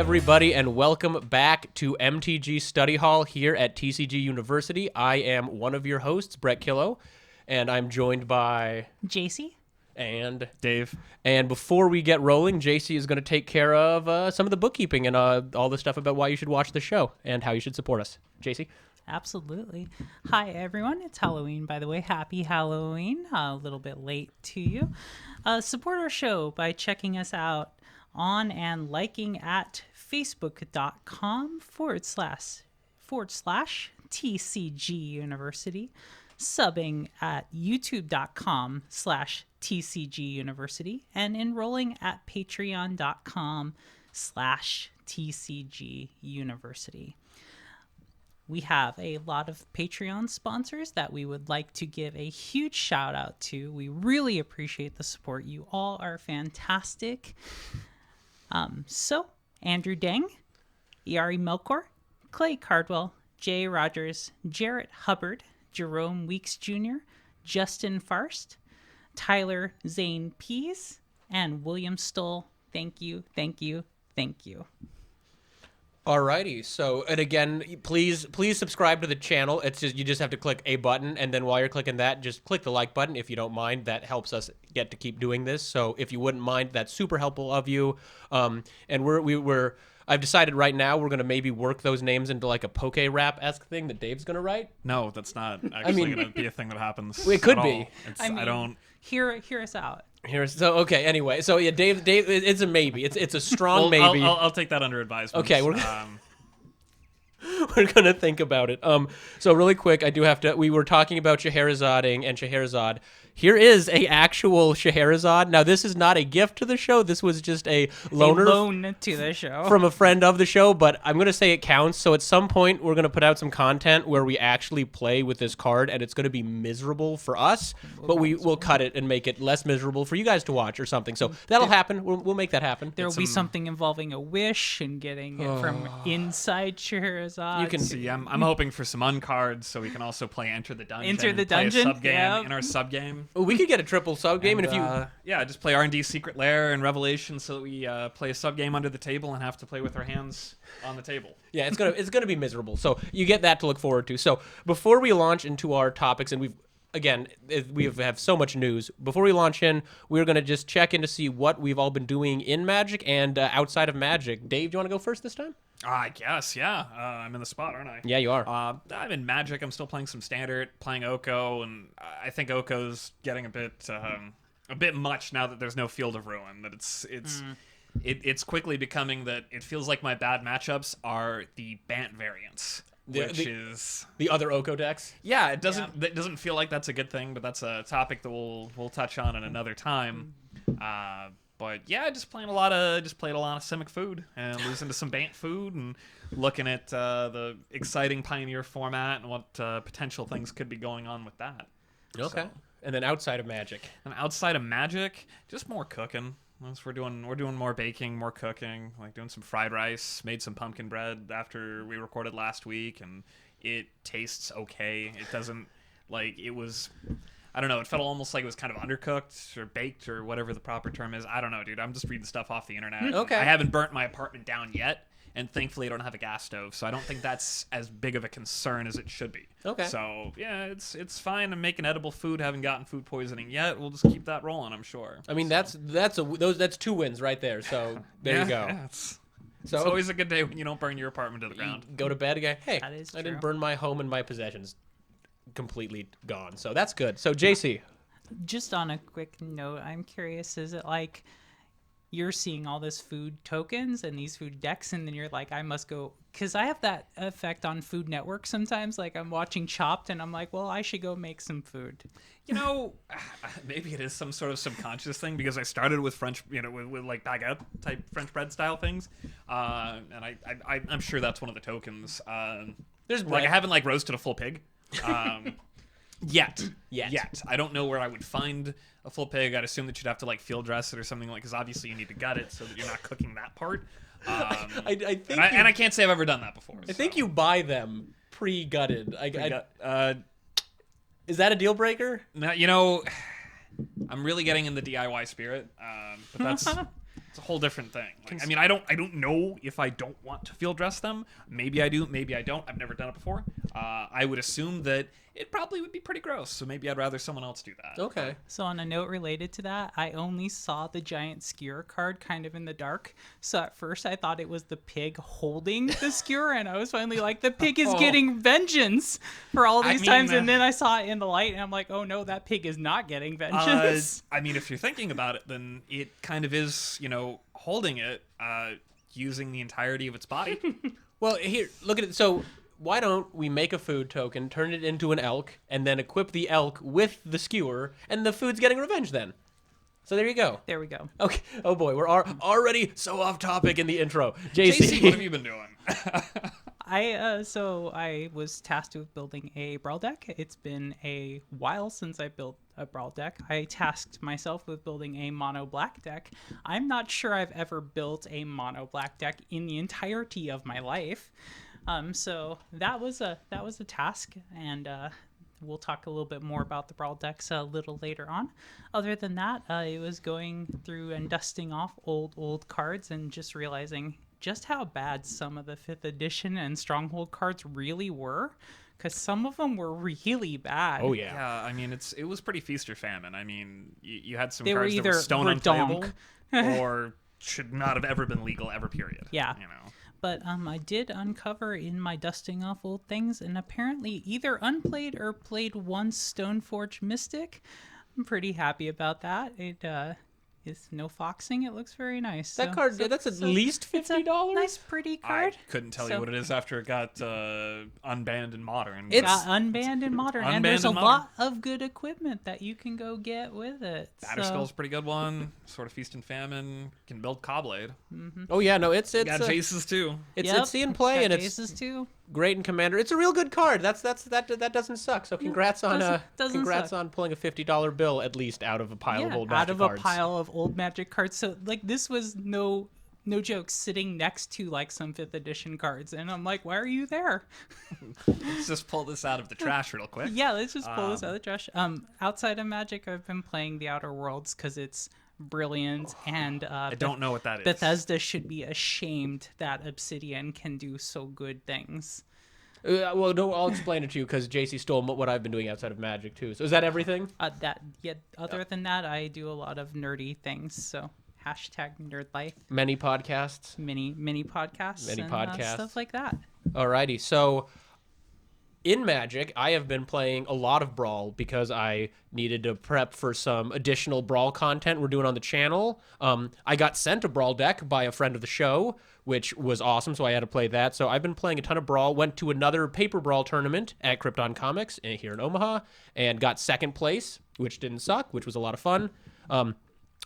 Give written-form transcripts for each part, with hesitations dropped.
everybody, and welcome back to MTG Study Hall here at TCG University. I am one of your hosts, Brett Killow, and I'm joined by... JC. And... Dave. And before we get rolling, JC is going to take care of some of the bookkeeping and all the stuff about why you should watch the show and how you should support us. JC? Absolutely. Hi, everyone. It's Halloween, by the way. Happy Halloween. A little bit late to you. Support our show by checking us out on and liking at facebook.com/TCG University, subbing at youtube.com/TCG University, and enrolling at patreon.com/TCG University. We have a lot of Patreon sponsors that we would like to give a huge shout out to. We really appreciate the support. You all are fantastic. So, Andrew Deng, Iari Melkor, Clay Cardwell, Jay Rogers, Jarrett Hubbard, Jerome Weeks Jr., Justin Farst, Tyler Zane Pease, and William Stoll. Thank you, thank you, thank you. Alrighty, so, and again, please subscribe to the channel. It's just, you just have to click a button, and then while you're clicking that, just click the like button if you don't mind. That helps us get to keep doing this, so if you wouldn't mind, that's super helpful of you. And I've decided right now we're going to maybe work those names into like a poke rap-esque thing that Dave's going to write. No, that's not actually going to be a thing that happens. It could be. I don't... Hear us out. Okay, anyway, so yeah, Dave, it's a maybe. It's a strong maybe. I'll take that under advisement. Okay, we're gonna think about it. So really quick, I do have to. We were talking about Scheherazading and Scheherazade. Here is a actual Scheherazade. Now, this is not a gift to the show. This was just a loan to the show from a friend of the show, but I'm going to say it counts. So at some point, we're going to put out some content where we actually play with this card, and it's going to be miserable for us, but we will cut it and make it less miserable for you guys to watch or something. So that'll happen. We'll make that happen. There will be something involving a wish and getting it from inside Scheherazade. You can see. I'm hoping for some uncards so we can also play Enter the Dungeon. Enter the Dungeon? Play a sub-game Yep. in our sub-game. We could get a triple sub game, and if you just play R&D Secret Lair and Revelation, so that we play a sub game under the table and have to play with our hands on the table. Yeah, it's gonna be miserable. So you get that to look forward to. So before we launch into our topics, and we have so much news. Before we launch in, we're gonna just check in to see what we've all been doing in Magic and outside of Magic. Dave, do you want to go first this time? I guess, yeah. I'm in the spot, aren't I? Yeah, you are. I'm in Magic. I'm still playing some Standard, playing Oko, and I think Oko's getting a bit much now that there's no Field of Ruin. That it's quickly becoming that it feels like my bad matchups are the Bant variants. Which is the other Oko decks. Yeah, it doesn't feel like that's a good thing, but that's a topic that we'll touch on at another time. But yeah, just played a lot of Simic food and losing to some Bant food and looking at the exciting Pioneer format and what potential things could be going on with that. Okay. So. And then outside of Magic. And outside of Magic, just more cooking. We're doing more baking, more cooking, like doing some fried rice, made some pumpkin bread after we recorded last week, and it tastes okay. It doesn't it was, I don't know, it felt almost like it was kind of undercooked or baked or whatever the proper term is. I don't know, dude. I'm just reading stuff off the internet. Okay. I haven't burnt my apartment down yet, and thankfully I don't have a gas stove, so I don't think that's as big of a concern as it should be. Okay. So, yeah, it's fine. I'm making edible food. Haven't gotten food poisoning yet. We'll just keep that rolling, I'm sure. I mean, that's 2 wins right there, so there you go. Yeah, it's always a good day when you don't burn your apartment to the ground. Go to bed again. Hey, that is true. I didn't burn my home and my possessions completely gone, so that's good. So JC, just on a quick note, I'm curious, is it like you're seeing all this food tokens and these food decks, and then you're like, I must go, because I have that effect on Food Network sometimes. Like, I'm watching Chopped and I'm like, well, I should go make some food. You know, maybe it is some sort of subconscious thing, because I started with French, with like baguette type French bread style things, and I'm sure that's one of the tokens. There's I haven't roasted a full pig. Yet. I don't know where I would find a full pig. I'd assume that you'd have to field dress it or something, because obviously you need to gut it so that you're not cooking that part. I can't say I've ever done that before. I think you buy them pre-gutted. Is that a deal breaker? No, I'm really getting in the DIY spirit, but It's a whole different thing. Like, I mean, I don't know if I don't want to field dress them. Maybe I do, maybe I don't. I've never done it before. I would assume that it probably would be pretty gross, so maybe I'd rather someone else do that. Okay. So on a note related to that, I only saw the giant skewer card kind of in the dark. So at first I thought it was the pig holding the skewer, and I was finally like, the pig is getting vengeance for all these times. And then I saw it in the light, and I'm like, oh no, that pig is not getting vengeance. I mean, if you're thinking about it, then it kind of is, holding it, using the entirety of its body. Well, here, look at it. So why don't we make a food token, turn it into an elk, and then equip the elk with the skewer, and the food's getting revenge then. So there you go. There we go. Okay. Oh boy, we're already so off topic in the intro. JC, what have you been doing? I was tasked with building a Brawl deck. It's been a while since I built a Brawl deck. I tasked myself with building a mono black deck. I'm not sure I've ever built a mono black deck in the entirety of my life. So that was a task, and we'll talk a little bit more about the Brawl decks a little later on. Other than that, it was going through and dusting off old cards and just realizing just how bad some of the 5th edition and Stronghold cards really were, because some of them were really bad. Oh yeah. Yeah, I mean, it was pretty feast or famine. I mean, you had some They were cards that either were stone unplayable redonk. or should not have ever been legal ever, period. Yeah. But I did uncover in my dusting off old things, and apparently either unplayed or played one Stoneforge Mystic. I'm pretty happy about that. It is no foxing. It looks very nice. That card, that's at least $50. It's a nice, pretty card. I couldn't tell you what it is after it got unbanned in Modern. It's got unbanned in Modern, and there's a Unbanned in lot of good equipment that you can go get with it. Batterskull's a pretty good one. Sort of feast and famine. Can build Cobblade. Oh yeah, no, it's Got Jaces too. it's seeing play, and it's Jaces too. great in Commander. It's a real good card. That doesn't suck. So congrats on doesn't suck. on pulling a $50 bill at least out of a pile of old Magic out of cards. a pile of old Magic cards. So like this was no joke, sitting next to like some 5th edition cards, and I'm like, why are you there? Let's just pull this out of the trash real quick. Yeah, let's just pull this out of the trash. Outside of Magic, I've been playing the Outer Worlds because it's brilliant, and I don't know what that is. Bethesda should be ashamed that Obsidian can do so good things. Well, no, I'll explain it to you because JC stole what I've been doing outside of Magic too. So is that everything? Other than that, I do a lot of nerdy things. So #nerdlife, Many podcasts. mini podcasts, Many and, podcasts. stuff like that. Alrighty, so in Magic, I have been playing a lot of Brawl because I needed to prep for some additional Brawl content we're doing on the channel. I got sent a Brawl deck by a friend of the show, which was awesome, so I had to play that. So I've been playing a ton of Brawl, went to another Paper Brawl tournament at Krypton Comics here in Omaha, and got second place, which didn't suck, which was a lot of fun.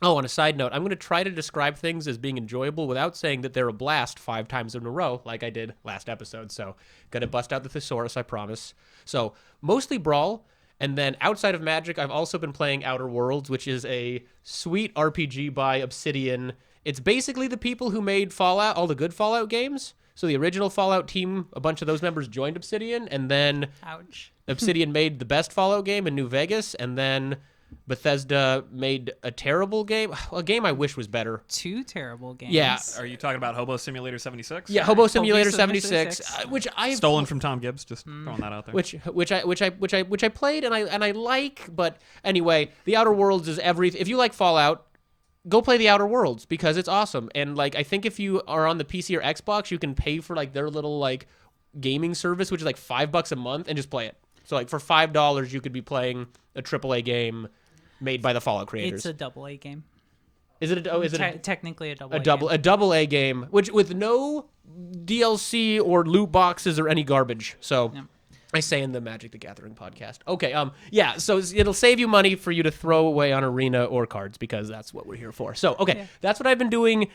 On a side note, I'm going to try to describe things as being enjoyable without saying that they're a blast 5 times in a row, like I did last episode. So, going to bust out the thesaurus, I promise. So, mostly Brawl, and then outside of Magic, I've also been playing Outer Worlds, which is a sweet RPG by Obsidian. It's basically the people who made Fallout, all the good Fallout games. So, the original Fallout team, a bunch of those members joined Obsidian, and then Ouch. Obsidian made the best Fallout game in New Vegas, and then Bethesda made a terrible game, a game I wish was better. 2 terrible games. Yeah. Are you talking about Hobo Simulator 76? Yeah, Hobo Simulator Hobo 76, 76. which I Stolen from Tom Gibbs. Just throwing that out there. which I played and I like, but anyway, the Outer Worlds is if you like Fallout, go play the Outer Worlds because it's awesome. And like I think if you are on the PC or Xbox, you can pay for like their little like gaming service, which is like $5 a month, and just play it. So like for $5, you could be playing a AAA game made by the Fallout creators. It's a AA game. Is it? Technically a a double A game, which with no DLC or loot boxes or any garbage. So Yeah. I say in the Magic the Gathering podcast. Okay, yeah. So it'll save you money for you to throw away on Arena or cards because that's what we're here for. So okay, That's what I've been doing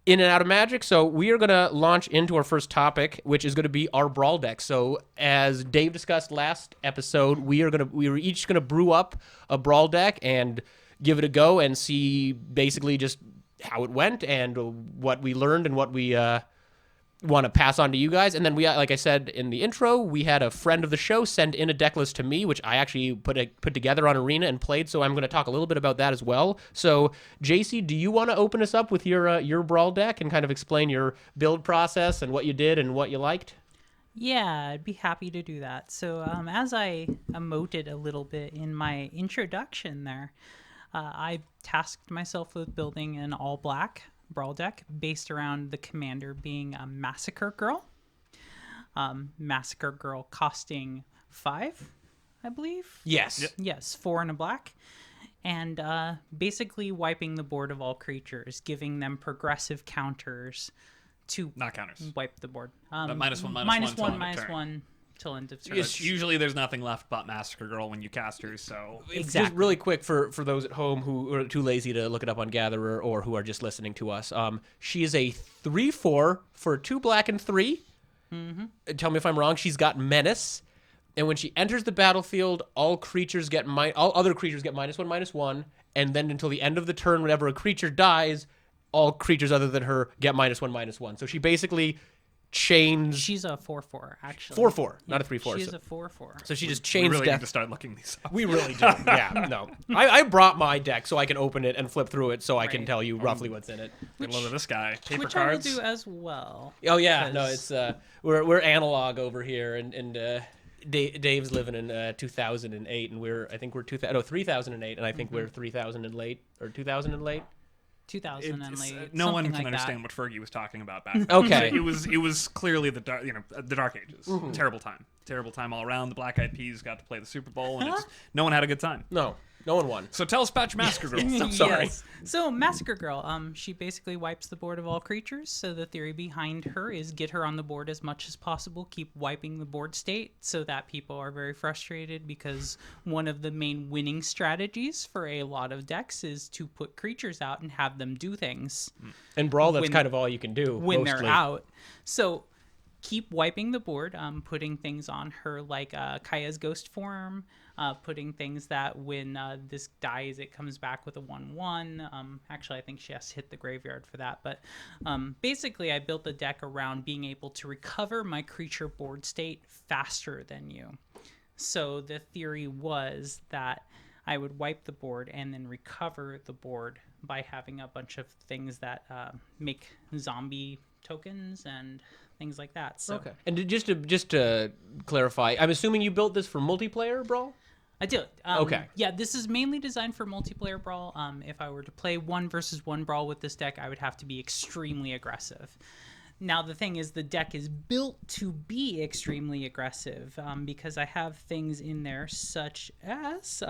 in and out of Magic. So we are going to launch into our first topic, which is going to be our Brawl deck. So as Dave discussed last episode, we are each going to brew up a Brawl deck and give it a go and see basically just how it went and what we learned and what we want to pass on to you guys. And then we, like I said in the intro, we had a friend of the show send in a deck list to me, which I actually put together on Arena and played. So I'm going to talk a little bit about that as well. So JC, do you want to open us up with your Brawl deck and kind of explain your build process and what you did and what you liked? Yeah, I'd be happy to do that. So as I emoted a little bit in my introduction there, I tasked myself with building an all-black Brawl deck based around the commander being a Massacre Girl. Massacre Girl costing 5, I believe. Yes. Yep. Yes, 4 and a black. And basically wiping the board of all creatures, giving them progressive counters to Not counters. wipe the board. -1, minus one till end of turn. Usually there's nothing left but Massacre Girl when you cast her, so... Exactly. Just really quick for those at home who are too lazy to look it up on Gatherer or who are just listening to us. She is a 3/4 for 2 black and 3. Mm-hmm. Tell me if I'm wrong. She's got Menace, and when she enters the battlefield, all other creatures get -1/-1, and then until the end of the turn, whenever a creature dies, all creatures other than her get -1/-1. So she basically chains. She's a 4/4 actually. 4/4, not a 3/4. She's so, a 4/4. so she just We chains really death. need to start looking these up. We really do. Yeah, no. I brought my deck so I can open it and flip through it so I can Right. tell you roughly what's in it. I love this guy. Paper Which cards. I will do as well. Oh yeah, no, because- it's we're analog over here, and Dave's living in 2008, and I think we're 3008, and I think we're 3000 and late or 2000 and late. 2000 and late. No one something can like understand that. what Fergie was talking about back then. Okay. It was clearly the Dark Ages. Terrible time all around. The Black Eyed Peas got to play the Super Bowl, and no one had a good time. No one won. So tell us about your Massacre Girl. I'm sorry. Yes. So Massacre Girl, she basically wipes the board of all creatures. So the theory behind her is get her on the board as much as possible, keep wiping the board state so that people are very frustrated, because one of the main winning strategies for a lot of decks is to put creatures out and have them do things And Brawl, that's When- kind of all you can do when mostly. they're out. So keep wiping the board, putting things on her like Kaya's Ghost form, putting things that when this dies, it comes back with a 1/1. Actually, I think she has to hit the graveyard for that. But basically, I built the deck around being able to recover my creature board state faster than you. So the theory was that I would wipe the board and then recover the board by having a bunch of things that make zombie tokens and things like that. So Okay. And just to clarify, I'm assuming you built this for multiplayer, Brawl? I do. Okay. Yeah, this is mainly designed for multiplayer Brawl. If I were to play 1v1 Brawl with this deck, I would have to be extremely aggressive. Now, the thing is, the deck is built to be extremely aggressive because I have things in there such as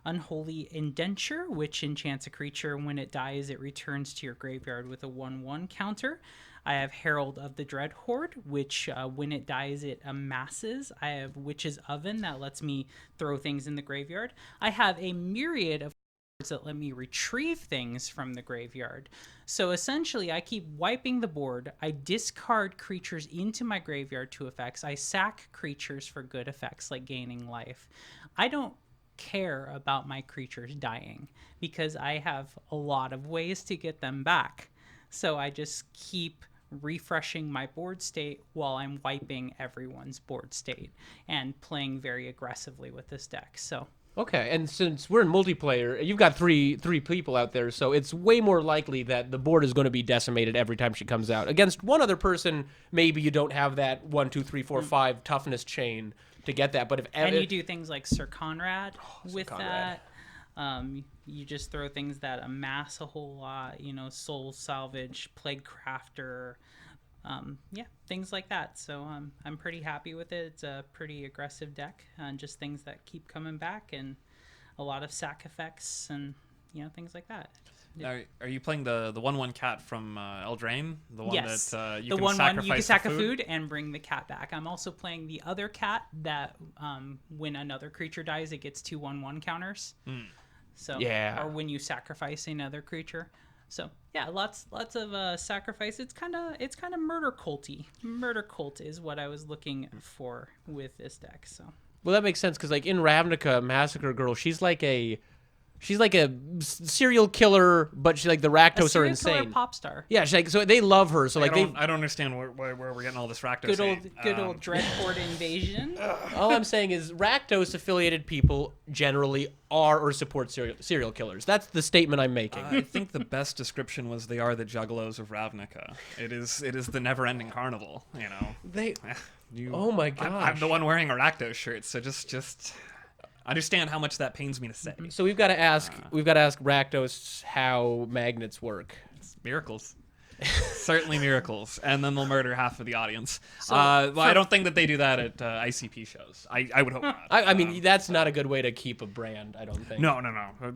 Unholy Indenture, which enchants a creature. When it dies, it returns to your graveyard with a 1/1 counter. I have Herald of the Dread Horde, which when it dies, it amasses. I have Witch's Oven that lets me throw things in the graveyard. I have a myriad of cards that let me retrieve things from the graveyard. So essentially, I keep wiping the board. I discard creatures into my graveyard to effects. I sack creatures for good effects like gaining life. I don't care about my creatures dying because I have a lot of ways to get them back. So I just keep refreshing my board state while I'm wiping everyone's board state and playing very aggressively with this deck. So Okay, and since we're in multiplayer, you've got three people out there, so it's way more likely that the board is going to be decimated every time she comes out. Against one other person, maybe you don't have that 1, 2, 3, 4, 5 toughness chain to get that. But if and you do things like Sir Conrad with Conrad. that. You just throw things that amass a whole lot, Soul Salvage, Plague Crafter, things like that. So I'm pretty happy with it. It's a pretty aggressive deck, just things that keep coming back and a lot of sack effects and things like that. Are you playing the 1/1 cat from Eldraine? The one Yes, that you the can 1/1 sacrifice you can sack for a food and bring the cat back. I'm also playing the other cat that when another creature dies, it gets 2 1/1 counters. So Yeah. or when you sacrifice another creature. So yeah, lots of sacrifice. It's kind of murder culty. Murder cult is what I was looking for with this deck. So Well, that makes sense because, like, in Ravnica, Massacre Girl, she's like a She's like a serial killer, but she's like the Rakdos are serial killer insane. pop star. Yeah, she's like, so they love her. So like I don't understand where we're getting all this Rakdos. Good old Dreadport invasion. all I'm saying is Rakdos affiliated people generally are or support serial killers. That's the statement I'm making. I think the best description was they are the juggalos of Ravnica. It is the never-ending carnival. You know. Oh my gosh. I'm the one wearing a Rakdos shirt, so just understand how much that pains me to say. So we've got to ask Rakdos how magnets work. It's miracles. Certainly miracles, and then they'll murder half of the audience. Well, I don't think that they do that at ICP shows. I would hope not. I mean, that's not a good way to keep a brand, I don't think. No.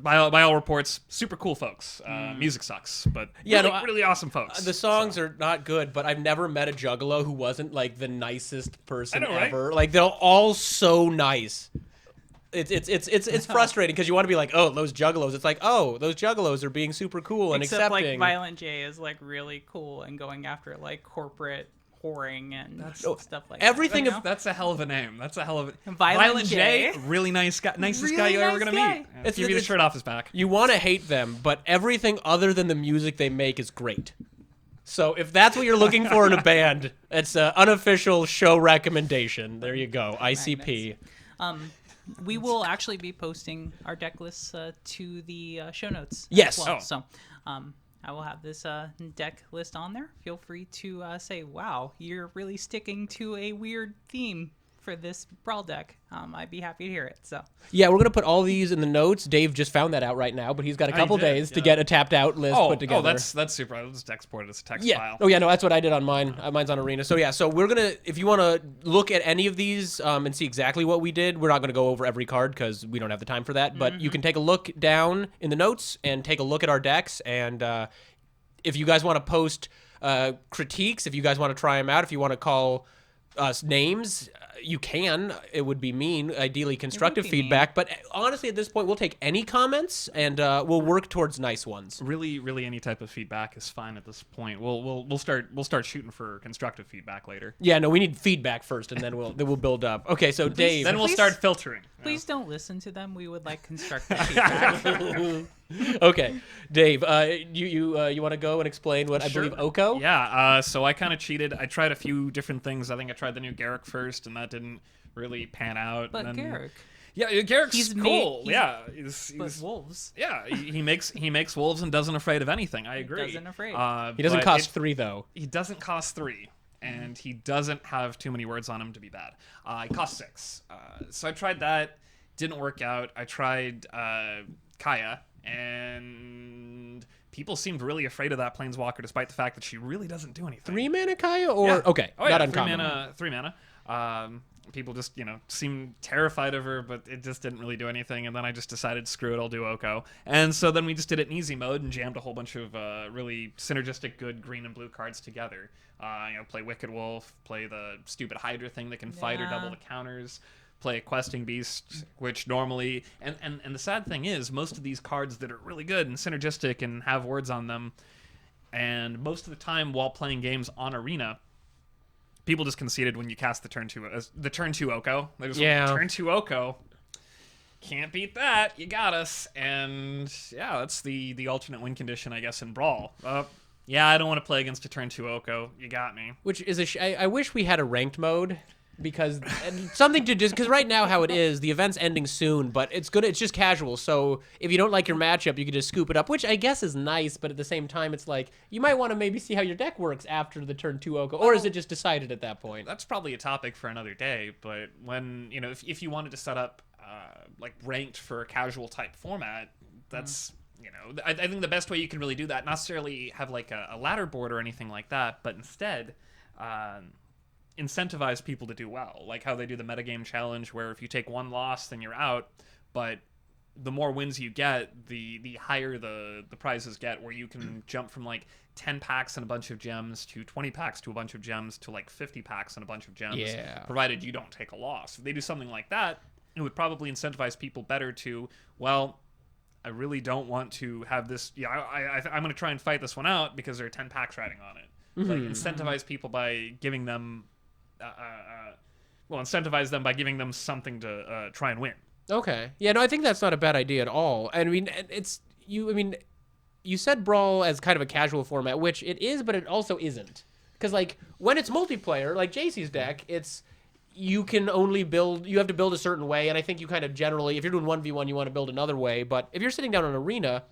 By all reports, super cool folks. Music sucks, but really awesome folks. The songs are not good, but I've never met a juggalo who wasn't like the nicest person I know, right? ever. Like they're all so nice. It's frustrating because you want to be like, oh, those juggalos. It's like, oh, those juggalos are being super cool and Except accepting. like Violent J is like really cool and going after like corporate whoring and stuff like everything that. That's a hell of a name. That's a hell of a Violent J. Really nice guy, nicest Really guy you're ever nice gonna guy. meet. Give you the shirt off his back. You want to hate them, but everything other than the music they make is great. So if that's what you're looking for in a band, it's an unofficial show recommendation. There you go, ICP. We will actually be posting our deck lists to the show notes. Yes. As well. Oh. So I will have this deck list on there. Feel free to say, wow, you're really sticking to a weird theme for this Brawl deck. I'd be happy to hear it. So Yeah, we're gonna put all these in the notes. Dave just found that out right now, but he's got a couple days to get a tapped out list put together. That's super. I'll just export it as a text Yeah. file. Oh yeah, no, that's what I did on mine. Mine's on Arena. So yeah, so we're gonna, if you want to look at any of these and see exactly what we did, we're not gonna go over every card because we don't have the time for that. But you can take a look down in the notes and take a look at our decks. And if you guys want to post critiques, if you guys want to try them out, if you want to call us names, you can. It would be mean. Ideally, constructive feedback. But honestly, at this point, we'll take any comments and we'll work towards nice ones. Really, any type of feedback is fine at this point. We'll start shooting for constructive feedback later. Yeah, no, we need feedback first, and then we'll build up. Okay, so Dave. Then we'll start filtering. please don't listen to them. We would like constructive feedback. Okay, Dave, you want to go and explain what I believe Oko? Yeah, so I kind of cheated. I tried a few different things. I think I tried the new Garrick first, and that didn't really pan out. But and then, Garrick. Yeah, Garrick's He's cool. made- Yeah, But wolves. yeah, he makes wolves and doesn't afraid of anything. I agree. Doesn't afraid. He doesn't but cost 3 though. He doesn't cost 3, and he doesn't have too many words on him to be bad. He costs 6. So I tried that, didn't work out. I tried Kaya, and people seemed really afraid of that Planeswalker, despite the fact that she really doesn't do anything. 3 mana Kaya or Yeah. okay, Oh, yeah, not uncommon. 3 mana. People just, seemed terrified of her, but it just didn't really do anything. And then I just decided, screw it, I'll do Oko. And so then we just did it in easy mode and jammed a whole bunch of really synergistic, good green and blue cards together. Play Wicked Wolf, play the stupid Hydra thing that can fight or double the counters, play a Questing Beast, which normally... And the sad thing is, most of these cards that are really good and synergistic and have words on them, and most of the time while playing games on Arena... People just conceded when you cast the turn 2 Oko. They just went, turn 2 Oko. Can't beat that. You got us. And yeah, that's the alternate win condition, I guess, in Brawl. Yeah, I don't want to play against a turn 2 Oko. You got me. Which is I wish we had a ranked mode. Because something to just because right now how it is, the event's ending soon, but it's good. It's just casual. So if you don't like your matchup, you can just scoop it up, which I guess is nice. But at the same time, it's like you might want to maybe see how your deck works after the turn 2 Oko, or is it just decided at that point? That's probably a topic for another day. But when if you wanted to set up like ranked for a casual type format, that's I think the best way you can really do that, not necessarily have like a ladder board or anything like that, but instead. Incentivize people to do well, like how they do the metagame challenge, where if you take 1 loss, then you're out, but the more wins you get, the higher the prizes get, where you can jump from like 10 packs and a bunch of gems to 20 packs to a bunch of gems to like 50 packs and a bunch of gems, provided you don't take a loss. If they do something like that, it would probably incentivize people better to, well, I really don't want to have this, I'm going to try and fight this one out because there are 10 packs riding on it. Like incentivize people by giving them incentivize them by giving them something to try and win. Okay. Yeah, no, I think that's not a bad idea at all. I mean, it's you. I mean, you said Brawl as kind of a casual format, which it is, but it also isn't. Because like when it's multiplayer, like JC's deck, it's you can only build. You have to build a certain way, and I think you kind of generally, if you're doing 1v1, you want to build another way. But if you're sitting down in an arena,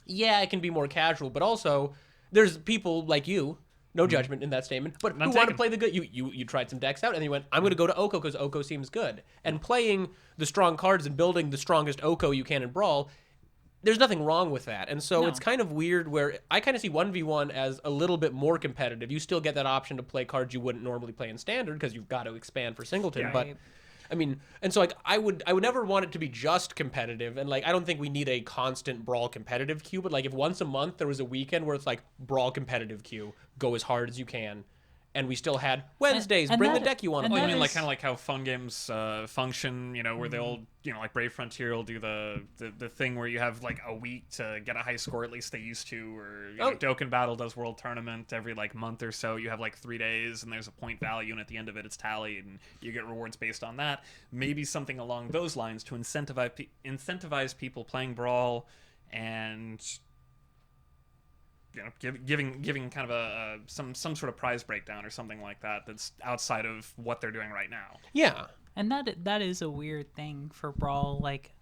yeah, it can be more casual. But also, there's people like you. No judgment in that statement, but who want to play the good. You tried some decks out, and you went, I'm going to go to Oko because Oko seems good. And playing the strong cards and building the strongest Oko you can in Brawl, there's nothing wrong with that. And so it's kind of weird where I kind of see 1v1 as a little bit more competitive. You still get that option to play cards you wouldn't normally play in Standard because you've got to expand for Singleton. Yeah. But I mean, and so like I would never want it to be just competitive, and like I don't think we need a constant Brawl competitive queue, but like if once a month there was a weekend where it's like Brawl competitive queue, go as hard as you can, and we still had Wednesdays, and bring that- the deck you want to and Oh, play. you mean is- like kind of like how fun games function, where they'll, like Brave Frontier will do the thing where you have like a week to get a high score, at least they used to, or Dokkan Battle does World Tournament every like month or so. You have like 3 days, and there's a point value, and at the end of it, it's tallied, and you get rewards based on that. Maybe something along those lines to incentivize people playing Brawl, and giving kind of a some sort of prize breakdown or something like that that's outside of what they're doing right now. Yeah. And that is a weird thing for Brawl. Like,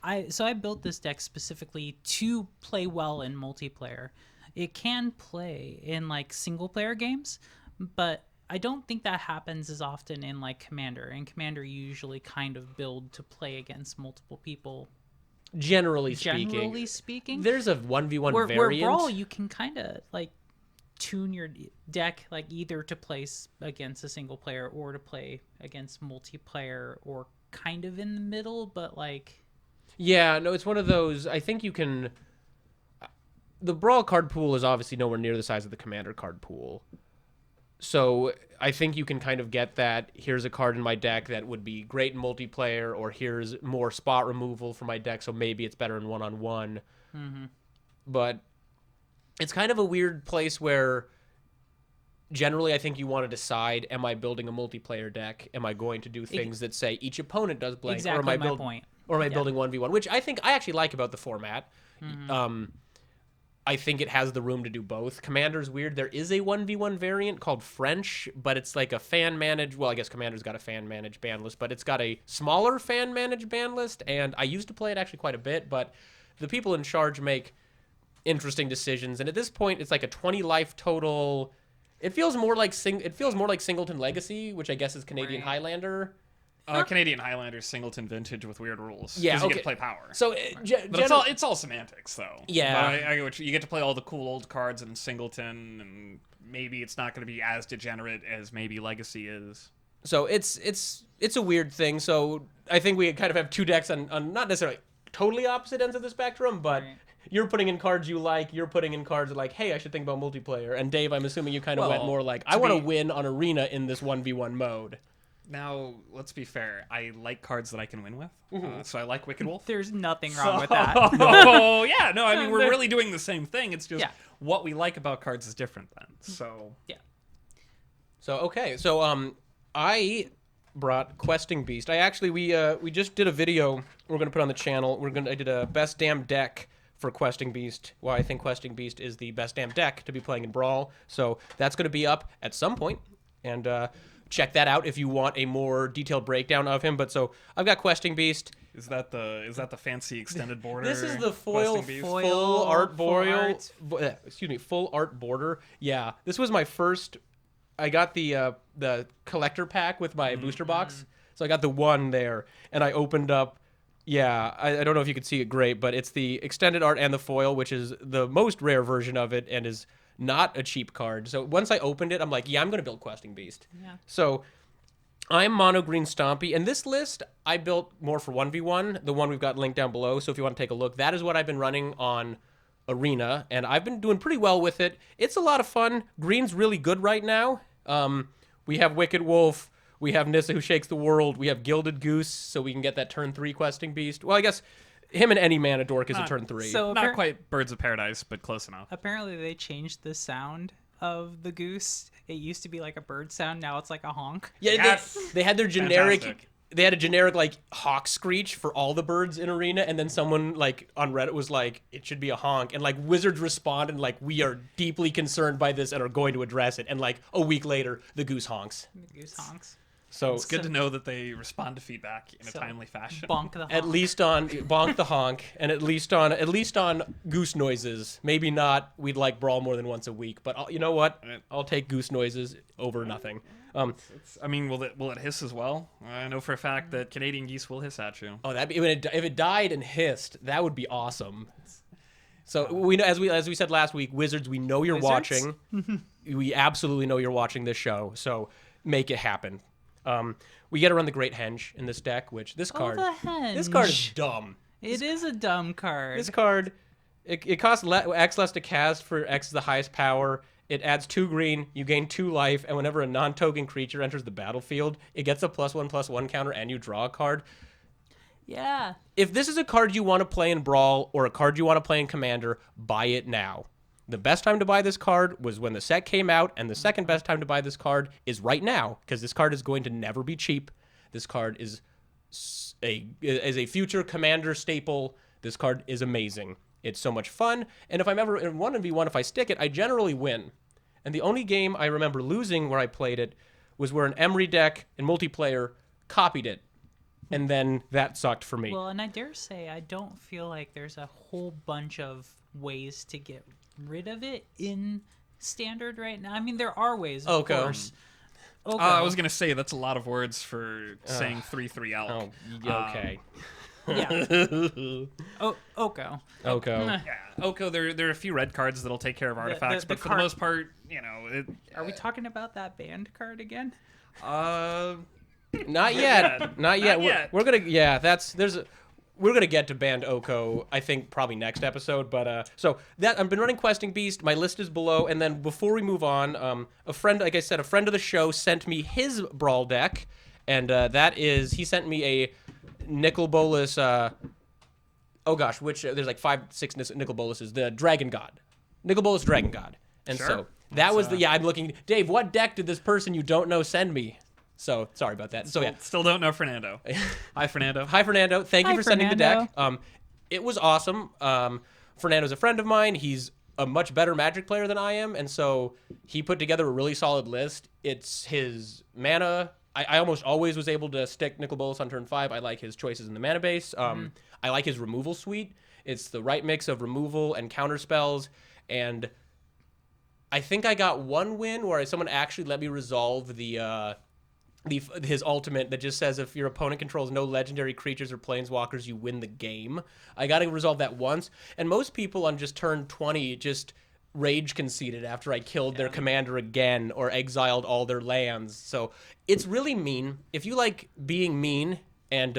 I built this deck specifically to play well in multiplayer. It can play in like single player games, but I don't think that happens as often in like Commander. In Commander, you usually kind of build to play against multiple people. Generally Speaking, there's a 1v1 where variant. Brawl, you can kind of like tune your deck like either to play against a single player or to play against multiplayer, or kind of in the middle, but like Yeah, no, it's one of those. I think you can. The Brawl card pool is obviously nowhere near the size of the Commander card pool. So I think you can kind of get that. Here's a card in my deck that would be great in multiplayer, or here's more spot removal for my deck, so maybe it's better in one-on-one. Mm-hmm. But it's kind of a weird place where generally I think you want to decide, am I building a multiplayer deck? Am I going to do things that say each opponent does blank? Exactly or am I my point. Or am I building 1v1? Which I think I actually like about the format. I think it has the room to do both. Commander's weird. There is a 1v1 variant called French, but it's like a fan-managed... Well, I guess Commander's got a fan-managed ban list, but it's got a smaller fan-managed ban list, and I used to play it actually quite a bit, but the people in charge make interesting decisions, and at this point, it's like a 20 life total. It feels more like Singleton Legacy, which I guess is Canadian Right. Highlander. Canadian Highlander Singleton Vintage with weird rules. Yeah, 'Cause you okay. get to play power. So, But it's all semantics, though. Yeah. But I get what you get to play all the cool old cards in Singleton, and maybe it's not going to be as degenerate as maybe Legacy is. So it's a weird thing. So I think we kind of have two decks on not necessarily totally opposite ends of the spectrum, but Right. you're putting in cards you like. You're putting in cards like, hey, I should think about multiplayer. And Dave, I'm assuming you kind of went Well, more like, to I want to be- win on Arena in this 1v1 mode. Now, let's be fair. I like cards that I can win with. So I like Wicked Wolf. There's nothing wrong with that. Oh, yeah. No, I mean, we're really doing the same thing. It's just Yeah. what we like about cards is different then. So, So okay, so I brought Questing Beast. We just did a video we're gonna put on the channel. I did a best damn deck for Questing Beast. Why I think Questing Beast is the best damn deck to be playing in Brawl. So that's gonna be up at some point, and check that out if you want a more detailed breakdown of him. But so I've got Questing Beast. is that the fancy extended border? This is the foil Questing Beast? full art full boreal. art. Full art border. Yeah, this was my first. I got the collector pack with my booster box, so I got the one there, and I opened up. Yeah, I don't know if you could see it great, but it's the extended art and the foil, which is the most rare version of it, and is not a cheap card. So once I opened it, I'm like, yeah, I'm gonna build Questing Beast. Yeah. So I'm mono green Stompy, and this list I built more for 1v1, the one we've got linked down below. So if you want to take a look, that is what I've been running on Arena, and I've been doing pretty well with it. It's a lot of fun. Green's really good right now. We have Wicked Wolf, we have Nissa who shakes the world, we have Gilded Goose, so we can get that turn 3 Questing Beast. Well, I guess him and any mana dork is a turn 3. So Not quite Birds of Paradise, but close enough. apparently they changed the sound of the goose. It used to be like a bird sound. Now it's like a honk. yeah, Yes! they had their generic. Fantastic. they had a generic like hawk screech for all the birds in Arena, and then someone like on Reddit was like, it should be a honk, and like Wizards responded like, we are deeply concerned by this and are going to address it, and like a week later the goose honks. The goose honks. So It's good to know that they respond to feedback in a So, timely fashion. Bonk the honk. at least on bonk the honk, and at least on goose noises. Maybe not. We'd like Brawl more than once a week, but you know what? I'll take goose noises over nothing. I mean, will it hiss as well? I know for a fact that Canadian geese will hiss at you. Oh, that if it died and hissed, that would be awesome. So we know, as we said last week, Wizards, we know you're Wizards? watching. We absolutely know you're watching this show. So make it happen. We got to run the Great Henge in this deck, which this card, the henge. this card is dumb. It is a dumb card. This card, it costs X less to cast for X is the highest power. It adds 2 green, you gain 2 life, and whenever a non-token creature enters the battlefield, it gets a +1/+1 counter, and you draw a card. Yeah. If this is a card you want to play in Brawl or a card you want to play in Commander, buy it now. The best time to buy this card was when the set came out, and the second best time to buy this card is right now, because this card is going to never be cheap. This card is a future Commander staple. This card is amazing. It's so much fun, and if I'm ever in 1v1, if I stick it, I generally win. And the only game I remember losing where I played it was where an Emery deck in multiplayer copied it, and then that sucked for me. Well, and I dare say I don't feel like there's a whole bunch of ways to get rid of it in Standard right now. I mean, there are ways, of course. Okay. I was gonna say that's a lot of words for saying 3/3 elk. Oh, okay. Yeah. Oko. Oko. Yeah, Oko. There are a few red cards that'll take care of artifacts, the but for card- the most part, you know, Are we talking about that banned card again? Not yet. Not yet. Not yet. We're gonna. Yeah, we're gonna get to banned Oko. I think probably next episode. But so that I've been running Questing Beast. My list is below. And then before we move on, a friend, like I said, a friend of the show sent me his Brawl deck, and he sent me a Nicol Bolas. Oh gosh, there's like 5-6 Nicol Bolases. The Dragon God, Nicol Bolas Dragon God, and Sure. so that was I'm looking. Dave, what deck did this person you don't know send me? So sorry about that. So yeah, Still don't know Fernando. Hi, Fernando. hi Fernando. Thank you Hi, for sending the Fernando. deck. It was awesome. Fernando's a friend of mine. He's a much better Magic player than I am, and so he put together a really solid list. It's his mana. I almost always was able to stick Nicol Bolas on turn 5. I like his choices in the mana base. I like his removal suite. It's the right mix of removal and counter spells, and I think I got one win where someone actually let me resolve his ultimate that just says if your opponent controls no legendary creatures or planeswalkers, you win the game. I got to resolve that once, and most people on just turn 20 just rage conceded after I killed their commander again or exiled all their lands. So it's really mean. If you like being mean and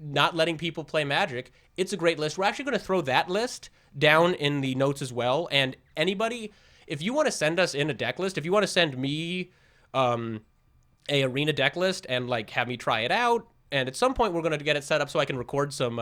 not letting people play Magic, it's a great list. We're actually going to throw that list down in the notes as well. And anybody, if you want to send us in a deck list, if you want to send me a arena deck list and like have me try it out, and at some point we're going to get it set up so I can record some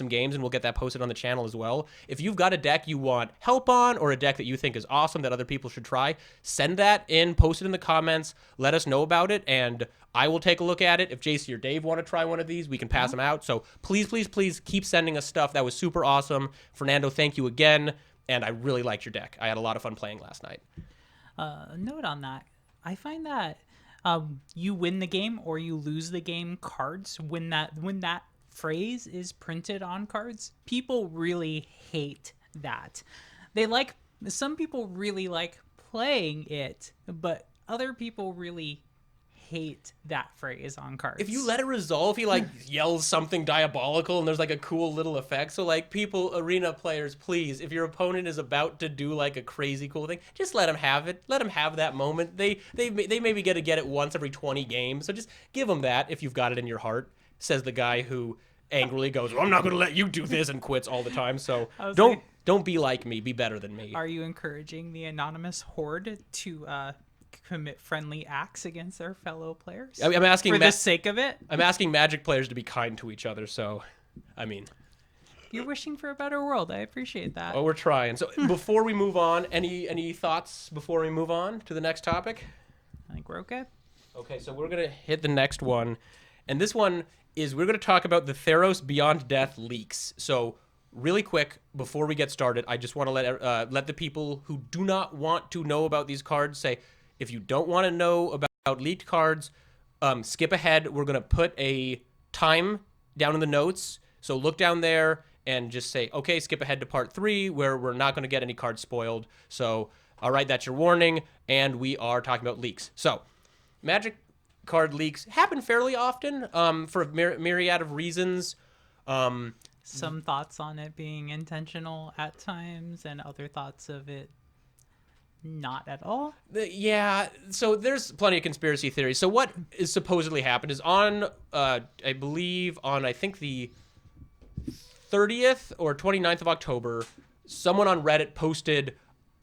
games, and we'll get that posted on the channel as well. If you've got a deck you want help on, or a deck that you think is awesome that other people should try, send that in, post it in the comments, let us know about it, and I will take a look at it. If JC or Dave want to try one of these, we can pass them out. So please, please, please keep sending us stuff. That was super awesome. Fernando, thank you again, and I really liked your deck. I had a lot of fun playing last night. Note on that. I find that you win the game or you lose the game cards, when that phrase is printed on cards, people really hate that. Some people really like playing it, but other people really hate that phrase on cards. If you let it resolve, he like yells something diabolical and there's like a cool little effect. So like arena players, please, if your opponent is about to do like a crazy cool thing, just let him have it. Let him have that moment. They maybe get it once every 20 games. So just give them that if you've got it in your heart, says the guy who angrily goes, well, I'm not going to let you do this, and quits all the time. So don't be like me. Be better than me. Are you encouraging the anonymous horde to commit friendly acts against their fellow players? I'm asking for the sake of it. I'm asking Magic players to be kind to each other. So, I mean, you're wishing for a better world. I appreciate that. well, we're trying. So before we move on, any thoughts before we move on to the next topic? I think we're okay. Okay, so we're gonna hit the next one, And this one is we're going to talk about the Theros Beyond Death leaks. So really quick, before we get started, I just want to let the people who do not want to know about these cards say, if you don't want to know about leaked cards, skip ahead. We're going to put a time down in the notes. So look down there and just say, okay, skip ahead to part 3 where we're not going to get any cards spoiled. So, all right, that's your warning. And we are talking about leaks. So Magic card leaks happen fairly often for a myriad of reasons. Some thoughts on it being intentional at times and other thoughts of it not at all. Yeah, so there's plenty of conspiracy theories. So what is supposedly happened is on, I believe on, I think the 30th or 29th of October, someone on Reddit posted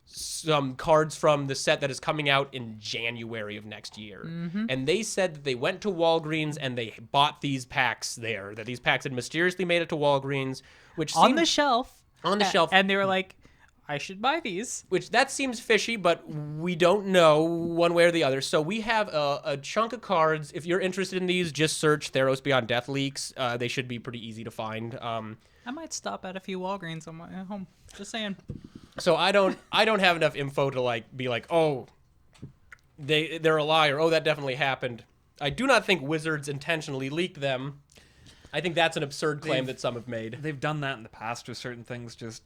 some cards from the set that is coming out in January of next year. And they said that they went to Walgreens and they bought these packs there, that these packs had mysteriously made it to Walgreens, which On the shelf. And they were like, I should buy these. Which that seems fishy, but we don't know one way or the other. So we have a chunk of cards. If you're interested in these, just search Theros Beyond Death leaks. They should be pretty easy to find. I might stop at a few Walgreens on my way home. Just saying. So I don't have enough info to like be like, oh, they're a liar. Oh, that definitely happened. I do not think Wizards intentionally leaked them. I think that's an absurd claim that some have made. They've done that in the past with certain things. Just,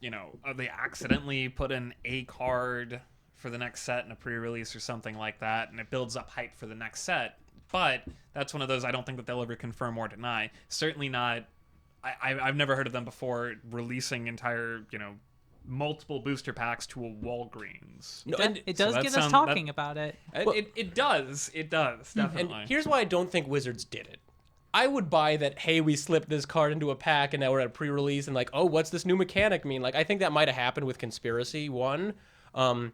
they accidentally put in a card for the next set in a pre-release or something like that, and it builds up hype for the next set. But that's one of those I don't think that they'll ever confirm or deny. Certainly not. I've never heard of them before releasing entire, multiple booster packs to a Walgreens. No, It does get us talking about it. It does, definitely. And here's why I don't think Wizards did it. I would buy that, hey, we slipped this card into a pack and now we're at a pre-release and like, oh, what's this new mechanic mean? Like, I think that might have happened with Conspiracy 1. One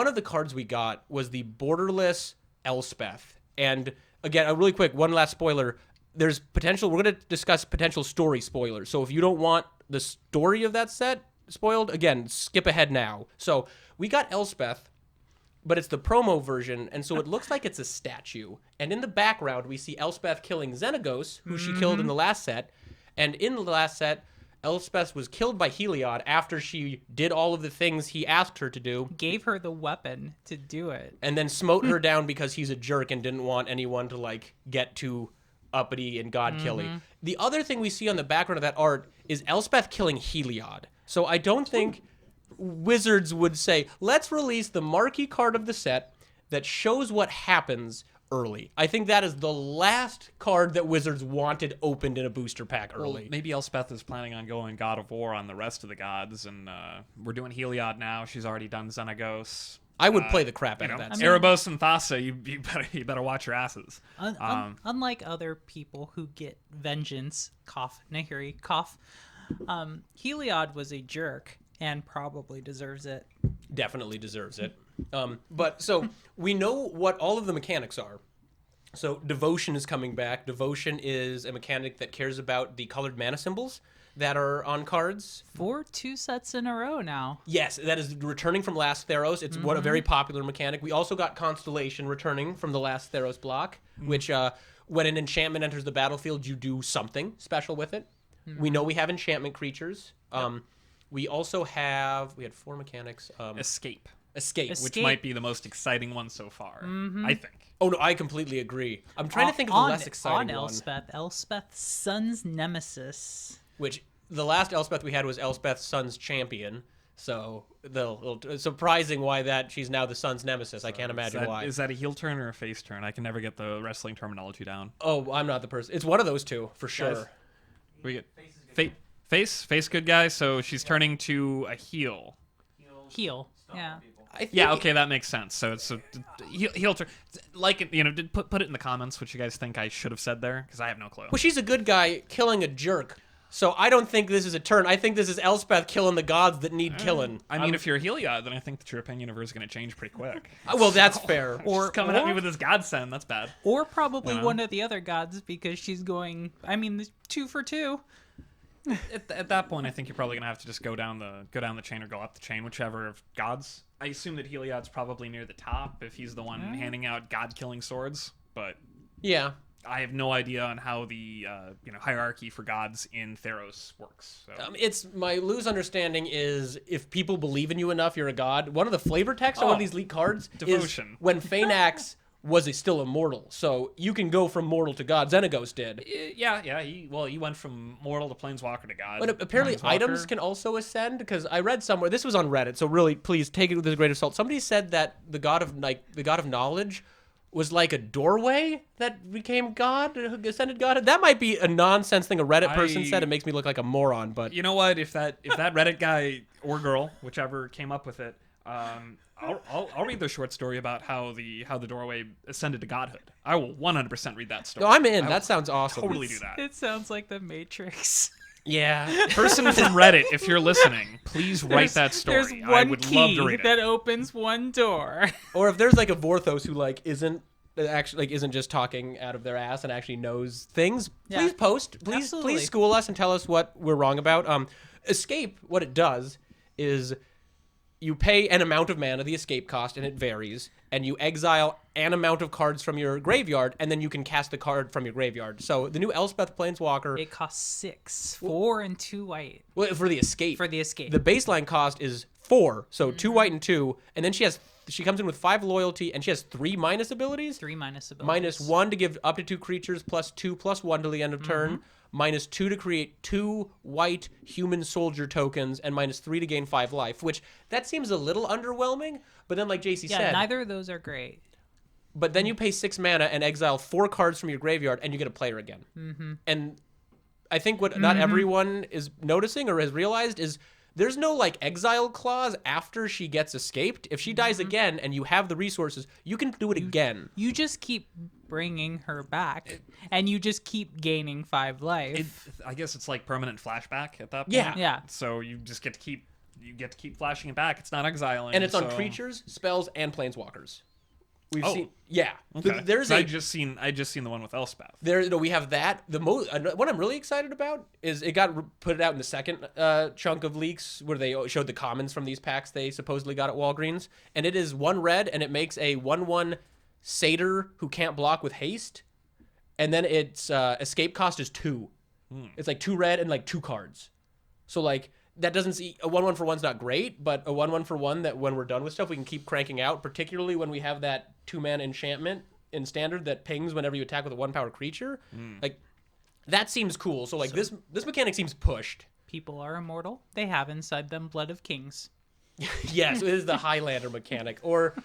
of the cards we got was the borderless Elspeth. And again, a really quick, one last spoiler. There's potential, we're going to discuss potential story spoilers. So if you don't want the story of that set spoiled, again, skip ahead now. So we got Elspeth, but it's the promo version, and so it looks like it's a statue. And in the background, we see Elspeth killing Xenagos, who she killed in the last set. And in the last set, Elspeth was killed by Heliod after she did all of the things he asked her to do. Gave her the weapon to do it. And then smote her down because he's a jerk and didn't want anyone to, like, get too uppity and god-killing. The other thing we see on the background of that art is Elspeth killing Heliod. So I don't think Wizards would say, let's release the marquee card of the set that shows what happens early. I think that is the last card that Wizards wanted opened in a booster pack early. Well, maybe Elspeth is planning on going God of War on the rest of the gods, and we're doing Heliod now. She's already done Xenagos. I would play the crap out of that. Erebos and Thassa, you better watch your asses. Unlike other people who get vengeance, cough, Nahiri, cough, Heliod was a jerk and probably deserves it. Definitely deserves it. But so we know what all of the mechanics are. So Devotion is coming back. Devotion is a mechanic that cares about the colored mana symbols that are on cards. For 2 sets in a row now. Yes, that is returning from last Theros. It's what a very popular mechanic. We also got Constellation returning from the last Theros block, which when an enchantment enters the battlefield, you do something special with it. We know we have enchantment creatures. We also we had 4 mechanics. Escape, Escape. which might be the most exciting one so far, I think. Oh, no, I completely agree. I'm trying to think of the less exciting on one. Elspeth, Sun's Nemesis. Which the last Elspeth we had was Elspeth, Sun's Champion. So surprising why she's now the Sun's Nemesis. I can't imagine why. Is that a heel turn or a face turn? I can never get the wrestling terminology down. Oh, I'm not the person. It's one of those two, for sure. Guys, we get face good guy, so she's turning to a heel. Heel. Yeah. Yeah, okay, that makes sense. So it's a heel turn. Like, put it in the comments what you guys think I should have said there, because I have no clue. Well, she's a good guy killing a jerk. So I don't think this is a turn. I think this is Elspeth killing the gods that need killing. I mean, if you're a Heliod, then I think that your opinion of her is going to change pretty quick. Well, that's fair. Or coming at me with this godsend, that's bad. Or probably one of the other gods, because she's going, 2 for 2. At that point, I think you're probably going to have to just go down the chain or go up the chain, whichever of gods. I assume that Heliod's probably near the top if he's the one handing out god-killing swords, but... Yeah. I have no idea on how the hierarchy for gods in Theros works. So. It's my loose understanding is if people believe in you enough, you're a god. One of the flavor texts on one of these leaked cards devotion. is when Phaenax was still immortal, so you can go from mortal to god. Xenagos did. Yeah. He went from mortal to planeswalker to god. But apparently items can also ascend, because I read somewhere, this was on Reddit, so really please take it with a grain of salt. Somebody said that the god of knowledge was like a doorway that became god, ascended god. That might be a nonsense thing a Reddit person said. It makes me look like a moron, but you know what? If that Reddit guy or girl, whichever came up with it, I'll read their short story about how the doorway ascended to godhood. I will 100% read that story. No, I'm in. That sounds awesome. Totally do that. It sounds like the Matrix. Yeah. Person from Reddit, if you're listening, please write that story. There's one I would key love to read it. that opens one door. Or if there's like a Vorthos who like isn't just talking out of their ass and actually knows things, please post. Please school us and tell us what we're wrong about. Escape, what it does is you pay an amount of mana, the escape cost, and it varies, and you exile an amount of cards from your graveyard, and then you can cast the card from your graveyard. So the new Elspeth Planeswalker... It costs 6. 4 and 2 white. Well, for the escape. For the escape. The baseline cost is 4, so 2 white and 2, and then she comes in with 5 loyalty, and she has 3 minus abilities. 3 minus abilities. -1 to give up to 2 creatures, +2/+1 to the end of turn. -2 to create 2 white human soldier tokens, and -3 to gain 5 life, which that seems a little underwhelming, but then like JC said... Yeah, neither of those are great. But then you pay 6 mana and exile 4 cards from your graveyard, and you get a player again. And I think what not everyone is noticing or has realized is there's no like exile clause after she gets escaped. If she dies again and you have the resources, you can do it again. You just keep bringing her back, and you just keep gaining 5 life. I guess it's like permanent flashback at that point. Yeah. So you just get to keep flashing it back. It's not exiling. And it's on creatures, spells, and planeswalkers. We've seen, yeah. Okay. There's I just seen the one with Elspeth. We have that. What I'm really excited about is it got put out in the second chunk of leaks where they showed the commons from these packs they supposedly got at Walgreens, and it is 1 red, and it makes a 1/1 satyr who can't block with haste, and then its escape cost is 2. It's like 2 red and like 2 cards. So like that doesn't see a 1/1 for 1's not great, but a 1/1 for 1 that when we're done with stuff we can keep cranking out, particularly when we have that 2-mana enchantment in standard that pings whenever you attack with a 1-power creature. Like that seems cool. So like this mechanic seems pushed. People are immortal. They have inside them blood of kings. Yes, it is the Highlander mechanic. Or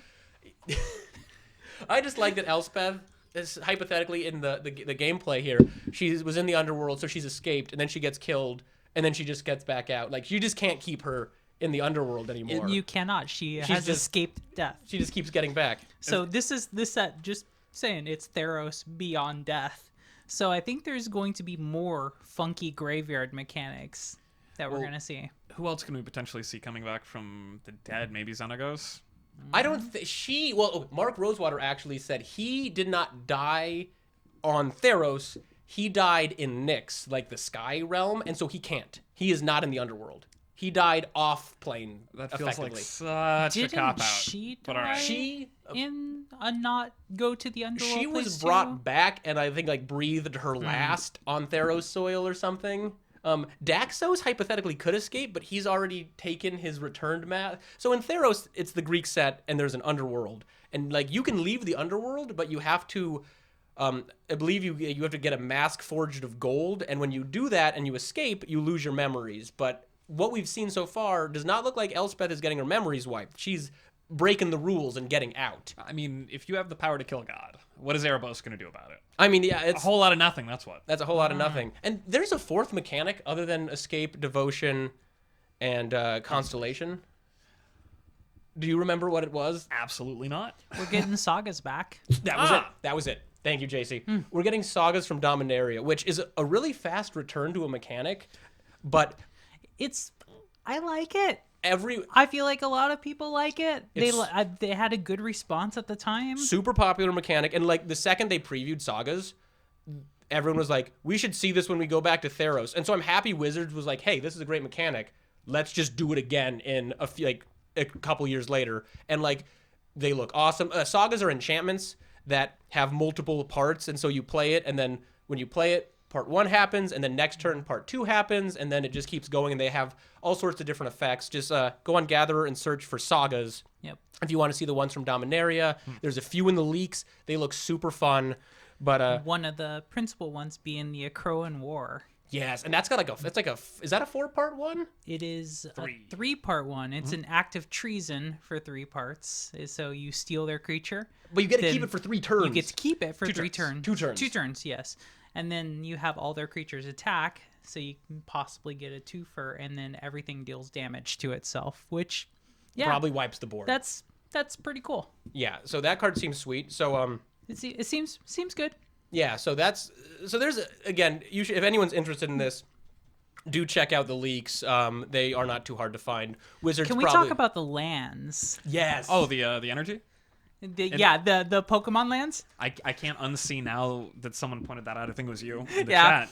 I just like that Elspeth is hypothetically in the gameplay here. She was in the underworld, so she's escaped, and then she gets killed, and then she just gets back out. Like, you just can't keep her in the underworld anymore. You cannot. She has escaped death. She just keeps getting back. So this set, just saying, it's Theros beyond death. So I think there's going to be more funky graveyard mechanics that we're going to see. Who else can we potentially see coming back from the dead? Maybe Xenagos? I don't think Mark Rosewater actually said he did not die on Theros. He died in Nyx, like the Sky Realm, and so he can't. He is not in the underworld. He died off plane. That feels like effectively. such a cop out. Didn't she die But all right. She in a not go to the underworld? She was place brought too? back, and I think like breathed her last on Theros soil or something. Daxos hypothetically could escape, but he's already taken his returned math. So in Theros, it's the Greek set, and there's an underworld, and like you can leave the underworld, but you have to. I believe you have to get a mask forged of gold, and when you do that and you escape, you lose your memories. But what we've seen so far does not look like Elspeth is getting her memories wiped. She's breaking the rules and getting out. I mean, if you have the power to kill God, what is Erebos going to do about it? I mean, yeah, it's A whole lot of nothing, that's what. That's a whole lot of nothing. And there's a fourth mechanic other than escape, devotion, and constellation. Do you remember what it was? Absolutely not. We're getting sagas back. That was it. That was it. Thank you, JC. We're getting sagas from Dominaria, which is a really fast return to a mechanic, but I like it. every I feel like a lot of people like it. It's- They had a good response at the time. super popular mechanic, and like the second they previewed sagas, everyone was like, we should see this when we go back to Theros. And so I'm happy Wizards was like, hey, this is a great mechanic. Let's just do it again in a couple years later. And like they look awesome. Sagas are enchantments. that have multiple parts, and so you play it, and then when you play it, part 1 happens, and then next turn part 2 happens, and then it just keeps going, and they have all sorts of different effects. Just go on Gatherer and search for sagas. Yep. If you want to see the ones from Dominaria, there's a few in the leaks. They look super fun, but One of the principal ones being the Akroan War. yes, and that's got is that a 4-part one? It is Three. a 3-part one. It's an act of treason for 3 parts. So you steal their creature. But you get to Then keep it for 3 turns. You get to keep it for 2 3 turns. turns. 2 turns. 2 turns, yes. And then you have all their creatures attack, so you can possibly get a 2-fer, and then everything deals damage to itself, which, yeah, Probably wipes the board. that's pretty cool. Yeah, so that card seems sweet. So It seems good. yeah, so there's again, you should, if anyone's interested in this, do check out the leaks. They are not too hard to find. Wizards. Can we probably, talk about the lands? Yes. Oh, the energy. The Pokemon lands. I can't unsee now that someone pointed that out. I think it was you in the Yeah. chat.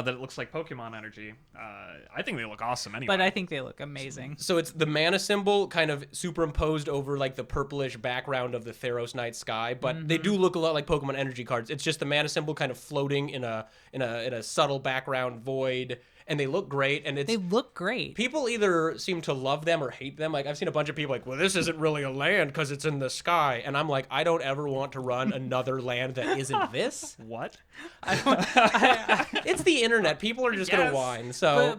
That it looks like Pokemon energy. I think they look awesome anyway. But I think they look amazing. So it's the mana symbol kind of superimposed over like the purplish background of the Theros night sky, but they do look a lot like Pokemon energy cards. It's just the mana symbol kind of floating in a subtle background void, and they look great. And They look great. people either seem to love them or hate them. Like I've seen a bunch of people like, well, this isn't really a land because it's in the sky, and I'm like, I don't ever want to run another land that isn't this. what? It's the internet. People are just gonna Yes. whine. So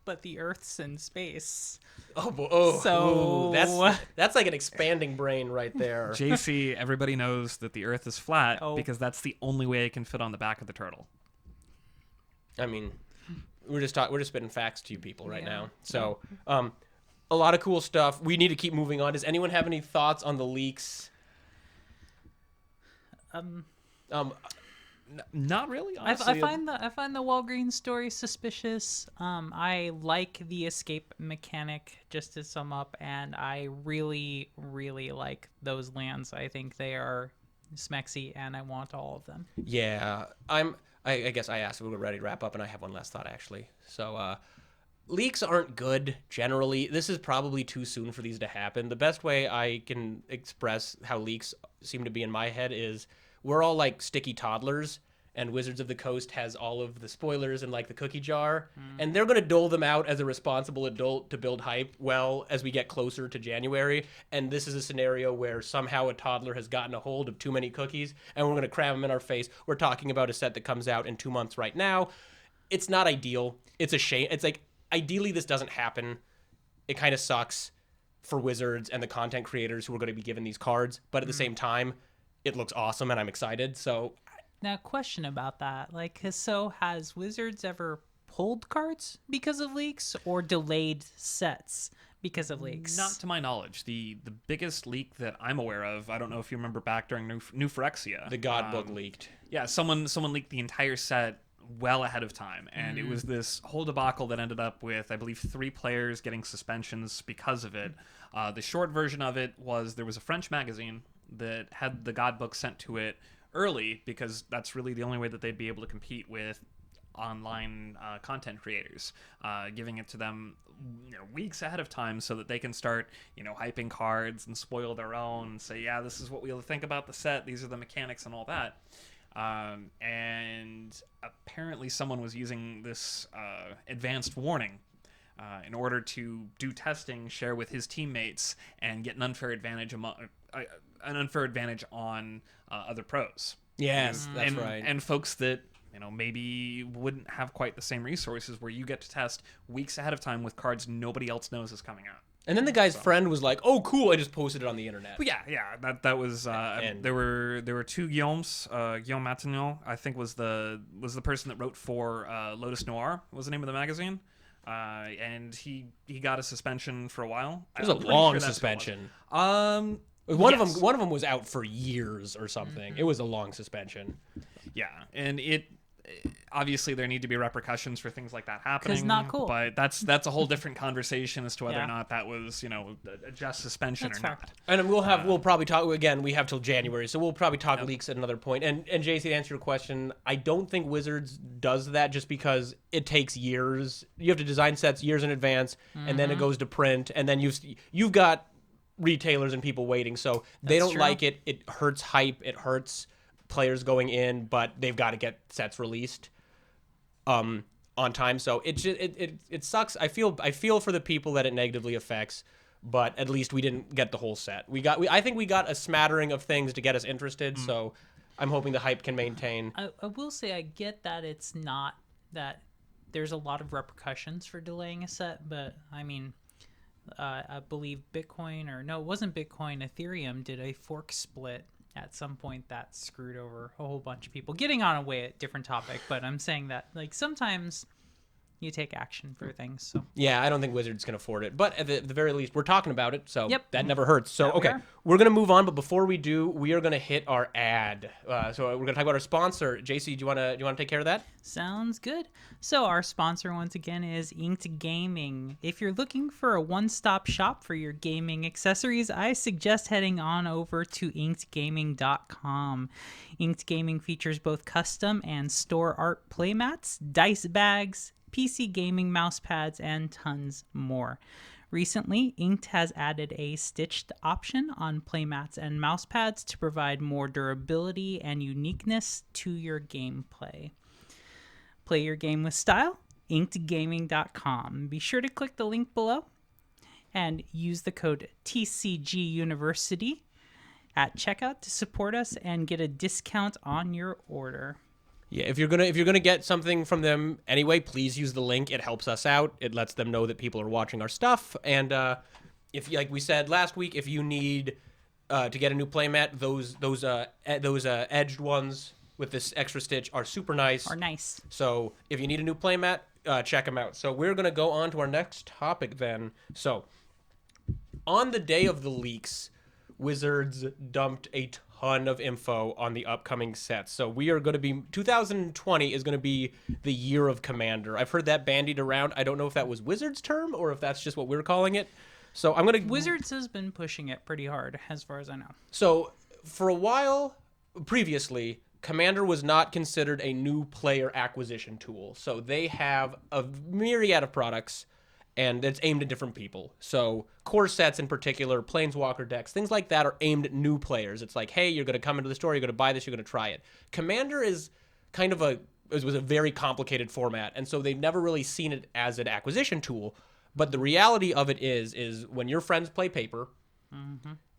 But the Earth's in space. so So- that's like an expanding brain right there. JC, everybody knows that the Earth is flat Oh. because that's the only way it can fit on the back of the turtle. I mean, we're just spitting facts to you people right Yeah. now. So, a lot of cool stuff. We need to keep moving on. Does anyone have any thoughts on the leaks? Not really. I Honestly, find the Walgreens story suspicious. I like the escape mechanic, just to sum up, and I really, really like those lands. I think they are smexy, and I want all of them. Yeah, I guess I asked if we were ready to wrap up, and I have one last thought actually. So, leaks aren't good generally. This is probably too soon for these to happen. The best way I can express how leaks seem to be in my head is we're all like sticky toddlers, and Wizards of the Coast has all of the spoilers in like the cookie jar, and they're going to dole them out as a responsible adult to build hype well as we get closer to January. And this is a scenario where somehow a toddler has gotten a hold of too many cookies, and we're going to cram them in our face. We're talking about a set that comes out in 2 months right now. It's not ideal. It's a shame. It's like, ideally this doesn't happen. It kind of sucks for Wizards and the content creators who are going to be given these cards, but at the same time, it looks awesome and I'm excited. So Now, question about that. Like, has Wizards ever pulled cards because of leaks or delayed sets because of leaks? Not to my knowledge. The biggest leak that I'm aware of, I don't know if you remember back during New Phyrexia. the God book leaked. Yeah, someone leaked the entire set well ahead of time, and it was this whole debacle that ended up with, I believe, 3 players getting suspensions because of it. The short version of it was there was a French magazine that had the God book sent to it early because that's really the only way that they'd be able to compete with online content creators, giving it to them weeks ahead of time so that they can start hyping cards and spoil their own, say, yeah, this is what we'll think about the set, these are the mechanics and all that. And apparently someone was using this advanced warning in order to do testing, share with his teammates, and get an unfair advantage on other pros. Yes, that's and, right. And folks that maybe wouldn't have quite the same resources, where you get to test weeks ahead of time with cards nobody else knows is coming out. And then the guy's friend was like, "Oh, cool! I just posted it on the internet." But yeah, that was. And- there were 2 Guillaumes. Guillaume Matignon, I think, was the person that wrote for Lotus Noir. Was the name of the magazine, and he got a suspension for a while. It was a long suspension. One Yes. of them was out for years or something. It was a long suspension. Yeah, and it obviously there need to be repercussions for things like that happening. not cool. But that's a whole different conversation as to whether Yeah. or not that was a just suspension That's or fair. not. And we'll probably talk again. We have till January, so we'll probably talk leaks at another point. And JC, to answer your question, I don't think Wizards does that just because it takes years. You have to design sets years in advance, and then it goes to print, and then you've got retailers and people waiting. So they That's don't true. like it. It hurts hype. It hurts players going in, but they've got to get sets released on time. So it sucks. I feel for the people that it negatively affects, but at least we didn't get the whole set. I think we got a smattering of things to get us interested. So I'm hoping the hype can maintain. I will say I get that it's not that there's a lot of repercussions for delaying a set, but I mean, I believe Bitcoin, or no, it wasn't Bitcoin, Ethereum did a fork split at some point that screwed over a whole bunch of people. Getting on a way a different topic, but I'm saying that like sometimes you take action for things. So Yeah, I don't think Wizards can afford it, but at the very least, we're talking about it, so Yep. that never hurts. So, Yeah, we okay, are. we're going to move on, but before we do, we are going to hit our ad. So we're going to talk about our sponsor. JC, do you want to take care of that? sounds good. So our sponsor once again is Inked Gaming. If you're looking for a one-stop shop for your gaming accessories, I suggest heading on over to inkedgaming.com. Inked Gaming features both custom and store art playmats, dice bags, PC gaming mouse pads, and tons more. Recently, Inked has added a stitched option on playmats and mouse pads to provide more durability and uniqueness to your gameplay. Play your game with style, inkedgaming.com. Be sure to click the link below and use the code TCGUniversity at checkout to support us and get a discount on your order. Yeah, if you're gonna get something from them anyway, please use the link. It helps us out. It lets them know that people are watching our stuff. And if, like we said last week, if you need to get a new playmat, those edged ones with this extra stitch are super nice. Are nice. So if you need a new playmat, check them out. So we're gonna go on to our next topic then. So on the day of the leaks, Wizards dumped a ton of info on the upcoming sets. So we are going to be 2020 is going to be the year of Commander. I've heard that bandied around. I don't know if that was Wizards' term or if that's just what we're calling it. So I'm going to Wizards has been pushing it pretty hard, as far as I know. So for a while previously, Commander was not considered a new player acquisition tool. So they have a myriad of products, and it's aimed at different people. So core sets in particular, Planeswalker decks, things like that are aimed at new players. It's like, hey, you're going to come into the store, you're going to buy this, you're going to try it. Commander is kind of it was a very complicated format, and so they've never really seen it as an acquisition tool. But the reality of it is when your friends play Paper,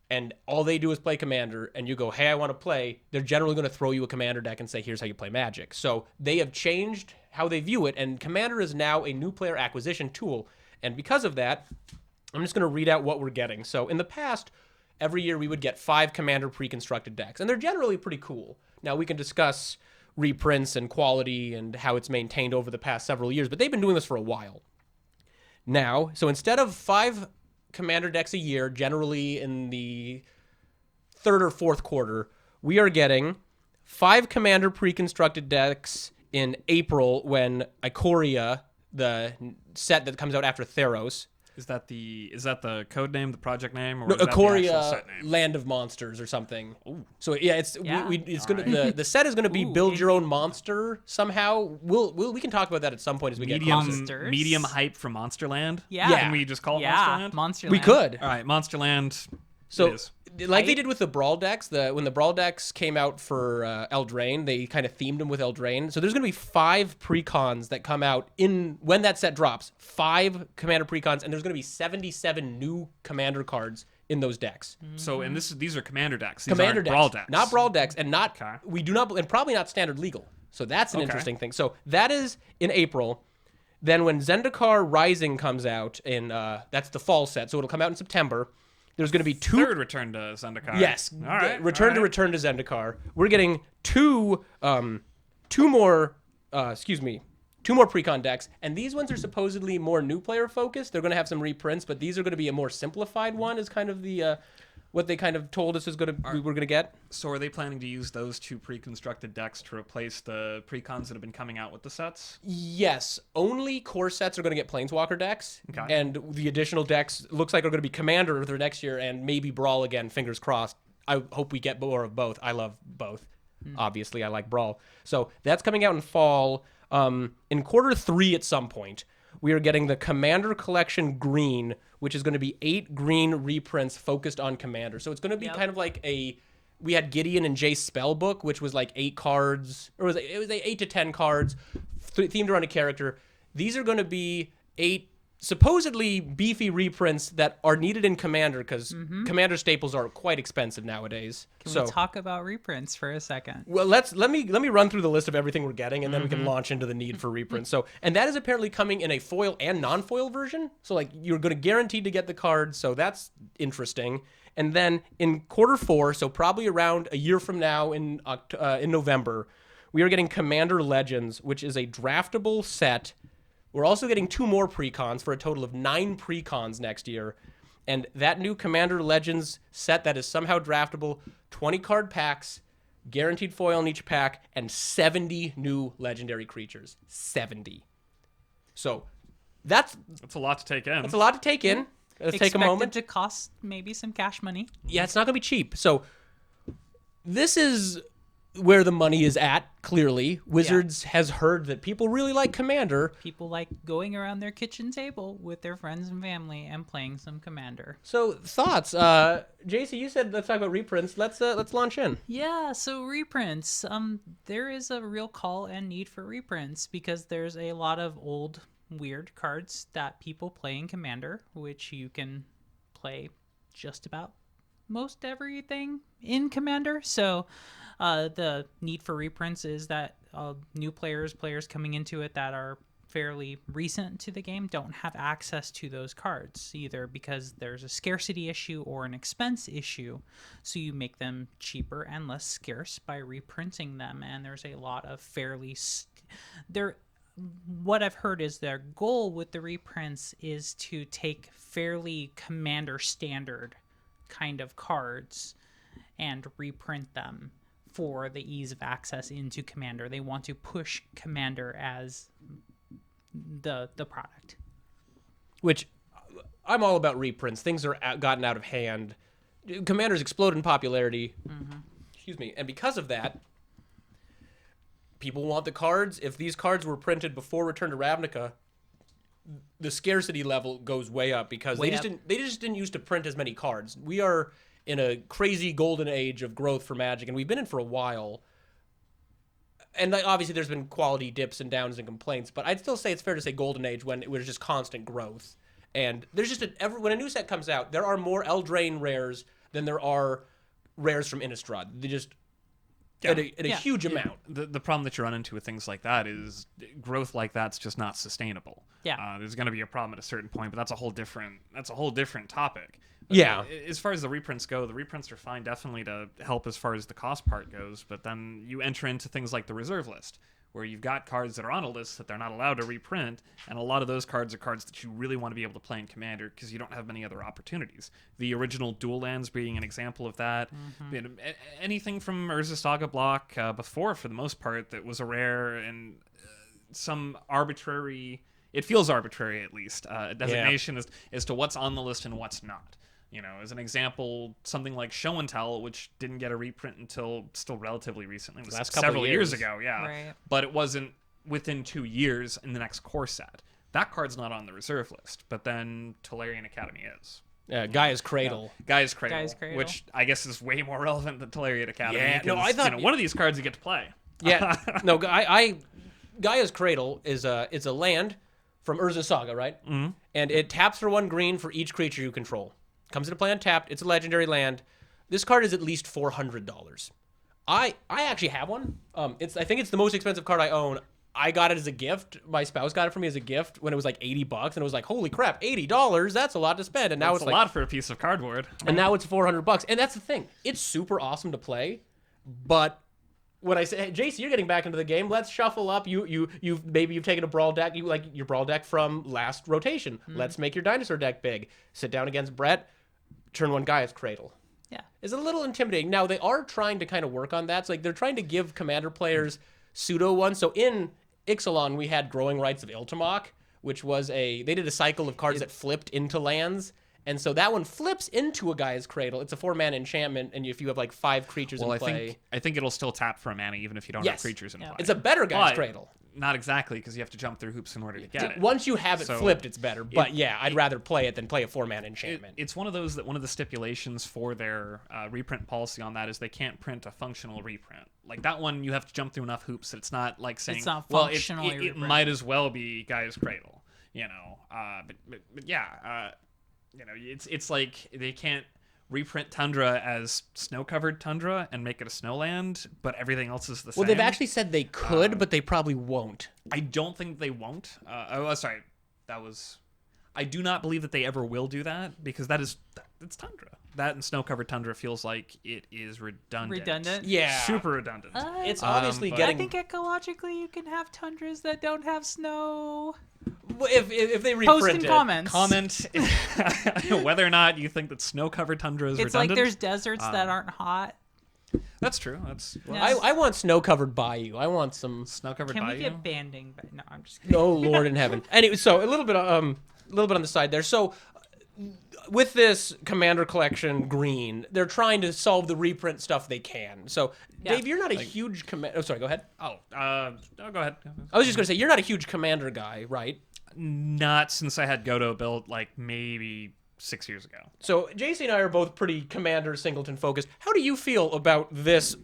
and all they do is play Commander, and you go, hey, I want to play, they're generally going to throw you a Commander deck and say, here's how you play Magic. So they have changed how they view it, and Commander is now a new player acquisition tool. And because of that, I'm just going to read out what we're getting. So in the past, every year we would get 5 Commander pre-constructed decks, and they're generally pretty cool. Now, we can discuss reprints and quality and how it's maintained over the past several years, but they've been doing this for a while. Now, so instead of 5 Commander decks a year, generally in the third or fourth quarter, we are getting 5 Commander pre-constructed decks in April when Ikoria, the set that comes out after Theros. Is that the code name, the project name, or No, is that the actual Ikoria set name? Land of Monsters or something. Ooh. So yeah, it's All gonna the set is gonna be Ooh, build your own monster somehow. We can talk about that at some point as we get closer. Monsters. Medium hype from Monsterland. Yeah. Yeah. Can we just call it Yeah, Monsterland? Monsterland. We could. All right, Monsterland. So it is. like they did with the Brawl decks, when the Brawl decks came out for Eldraine, they kind of themed them with Eldraine. So there's going to be 5 precons that come out when that set drops. 5 Commander precons, and there's going to be 77 new Commander cards in those decks. So, and these are Commander decks. These Commander aren't decks, Brawl decks. not Brawl decks, and not Okay. we do not, and probably not standard legal. So that's an Okay. interesting thing. So that is in April. Then when Zendikar Rising comes out that's the fall set, so it'll come out in September. There's going to be 2 Third return to Zendikar. Yes. All right. Return to Zendikar. We're getting 2 more precon decks, and these ones are supposedly more new player focused. They're going to have some reprints, but these are going to be a more simplified one. Is kind of the what they kind of told us we were going to get. So are they planning to use those 2 pre-constructed decks to replace the precons that have been coming out with the sets? Yes, only core sets are going to get Planeswalker decks, Okay. and the additional decks looks like are going to be Commander for next year, and maybe Brawl again. Fingers crossed. I hope we get more of both. I love both. Obviously, I like Brawl. So that's coming out in fall. In quarter 3 at some point, we are getting the Commander Collection Green, which is going to be 8 green reprints focused on Commander. So it's going to be kind of like we had Gideon and Jace Spellbook, which was like 8 cards, or it was 8 to 10 cards themed around a character. These are going to be 8 supposedly beefy reprints that are needed in Commander because Commander staples are quite expensive nowadays. Can we talk about reprints for a second? Well, let me run through the list of everything we're getting, and then we can launch into the need for reprints. So, and that is apparently coming in a foil and non-foil version. So, like, you're going to guaranteed to get the card. So that's interesting. And then in Q4, so probably around a year from now in November, we are getting Commander Legends, which is a draftable set. We're also getting 2 more precons for a total of 9 precons next year. And that new Commander Legends set that is somehow draftable, 20 card packs, guaranteed foil in each pack, and 70 new legendary creatures. 70. So that's a lot to take in. That's a lot to take in. Let's take a moment. To cost maybe some cash money. Yeah, it's not going to be cheap. So this is where the money is at, clearly. Wizards has heard that people really like Commander. People like going around their kitchen table with their friends and family and playing some Commander. So, thoughts? JC, you said let's talk about reprints. Let's launch in. Yeah, so reprints. There is a real call and need for reprints because there's a lot of old, weird cards that people play in Commander, which you can play just about most everything in Commander. So the need for reprints is that new players coming into it that are fairly recent to the game don't have access to those cards, either because there's a scarcity issue or an expense issue. So you make them cheaper and less scarce by reprinting them. And there's a lot of what I've heard is their goal with the reprints is to take fairly Commander standard kind of cards and reprint them for the ease of access into Commander. They want to push Commander as the product. Which I'm all about reprints. Things are gotten out of hand. Commander's exploded in popularity. Excuse me. And because of that, people want the cards. If these cards were printed before Return to Ravnica, the scarcity level goes way up because they just didn't used to print as many cards. We are in a crazy golden age of growth for Magic, and we've been in for a while. And obviously there's been quality dips and downs and complaints, but I'd still say it's fair to say golden age when it was just constant growth. And there's just when a new set comes out, there are more Eldraine rares than there are rares from Innistrad. They just at a huge amount. The problem that you run into with things like that is growth like that's just not sustainable. Yeah. There's going to be a problem at a certain point, but that's a whole different topic. But Yeah. As far as the reprints go, the reprints are fine definitely to help as far as the cost part goes, but then you enter into things like the reserve list, where you've got cards that are on a list that they're not allowed to reprint, and a lot of those cards are cards that you really want to be able to play in Commander because you don't have many other opportunities. The original dual lands being an example of that. You know, anything from Urza Saga block before, for the most part, that was a rare and some arbitrary, it feels arbitrary at least, designation as to what's on the list and what's not. You know, as an example, something like Show and Tell, which didn't get a reprint until still relatively recently. It was Last couple several of years years ago, yeah. Right. But it wasn't within 2 years in the next core set. That card's not on the reserve list, but then Tolarian Academy is. Gaia's Cradle. Gaia's Cradle, Gaia's Cradle. which I guess is way more relevant than Tolarian Academy. Yeah, no, because, I thought- one of these cards you get to play. Yeah, no, Gaia's Cradle is a land from Urza Saga, right? Mm-hmm. And it taps for 1 green for each creature you control. Comes into play untapped. It's a legendary land. This card is at least $400. I actually have one. I think it's the most expensive card I own. I got it as a gift. My spouse got it for me as a gift when it was like $80, and it was like, holy crap, $80? That's a lot to spend. And now It's it's a like, lot for a piece of cardboard. and now it's $400. And that's the thing. It's super awesome to play, but when I say, hey, JC, you're getting back into the game, let's shuffle up. You've taken a Brawl deck, you like your Brawl deck from last rotation. Let's make your dinosaur deck big. Sit down against Brett, turn 1 Gaia's Cradle. Yeah. Is a little intimidating. Now they are trying to kind of work on that. It's like they're trying to give Commander players pseudo ones. So in Ixalan we had Growing Rights of Iltamok, which was they did a cycle of cards that flipped into lands. And so that one flips into a Gaia's Cradle. It's a 4-mana enchantment, and if you have like 5 creatures in play. I think it'll still tap for a mana even if you don't have creatures in play. It's a better Gaia's But Cradle. not exactly, because you have to jump through hoops in order to get it. Once you have it So flipped, it's better. But yeah, I'd rather play it than play a 4-man enchantment. It's one of those that one of the stipulations for their reprint policy on that is they can't print a functional reprint. Like that one, you have to jump through enough hoops that it's not like saying, It's not well, functionally it reprint. might as well be Gaia's Cradle, you know. But yeah, you know, it's like they can't reprint Tundra as snow-covered Tundra and make it a snowland, but everything else is the same. Well, they've actually said they could, but they probably won't. I don't think they won't. Sorry, I do not believe that they ever will do that, because it's Tundra. That and snow-covered Tundra feels like it is redundant. Yeah. Super redundant. It's obviously but- getting... I think ecologically you can have tundras that don't have snow. If they Post reprint in it... comments. Comment whether or not you think that snow-covered Tundra is It's redundant. like there's deserts that aren't hot. That's true. That's Yeah. I want snow-covered Bayou. I want some... snow-covered Can we Bayou. get banding? But no, I'm just kidding. Oh, Lord in heaven. Anyway, so a little bit on the side there. So with this Commander Collection green, they're trying to solve the reprint stuff they can. So, Yeah. Dave, you're not a huge Commander... Oh, sorry, go ahead. Oh, no, go ahead. I was just going to say, you're not a huge Commander guy, right? Not since I had Godo built like maybe 6 years ago. So JC and I are both pretty Commander Singleton focused. How do you feel about this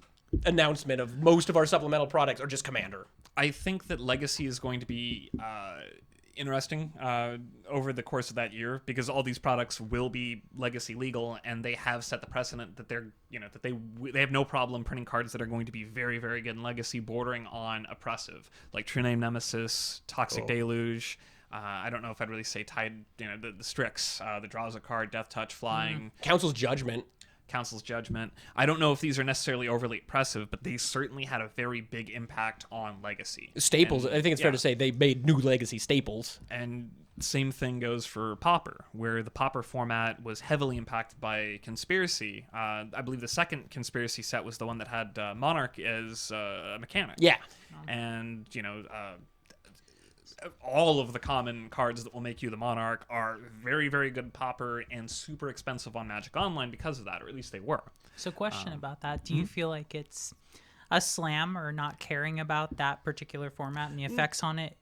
announcement of most of our supplemental products are just Commander? I think that Legacy is going to be interesting over the course of that year, because all these products will be Legacy legal, and they have set the precedent that they have no problem printing cards that are going to be very, very good in Legacy, bordering on oppressive, like True Name Nemesis, Toxic Deluge. I don't know if I'd really say Tide, the Strix, the draws a card, Death Touch, Flying, Council's Judgment. Council's Judgment. I don't know if these are necessarily overly oppressive, but they certainly had a very big impact on Legacy. Staples. And, I think it's fair to say they made new Legacy staples. And same thing goes for Pauper, where the Pauper format was heavily impacted by Conspiracy. I believe the second Conspiracy set was the one that had Monarch as a mechanic. Yeah. And, all of the common cards that will make you the Monarch are very, very good Pauper and super expensive on Magic Online because of that, or at least they were. So question about that. Do you feel like it's a slam or not caring about that particular format and the effects on it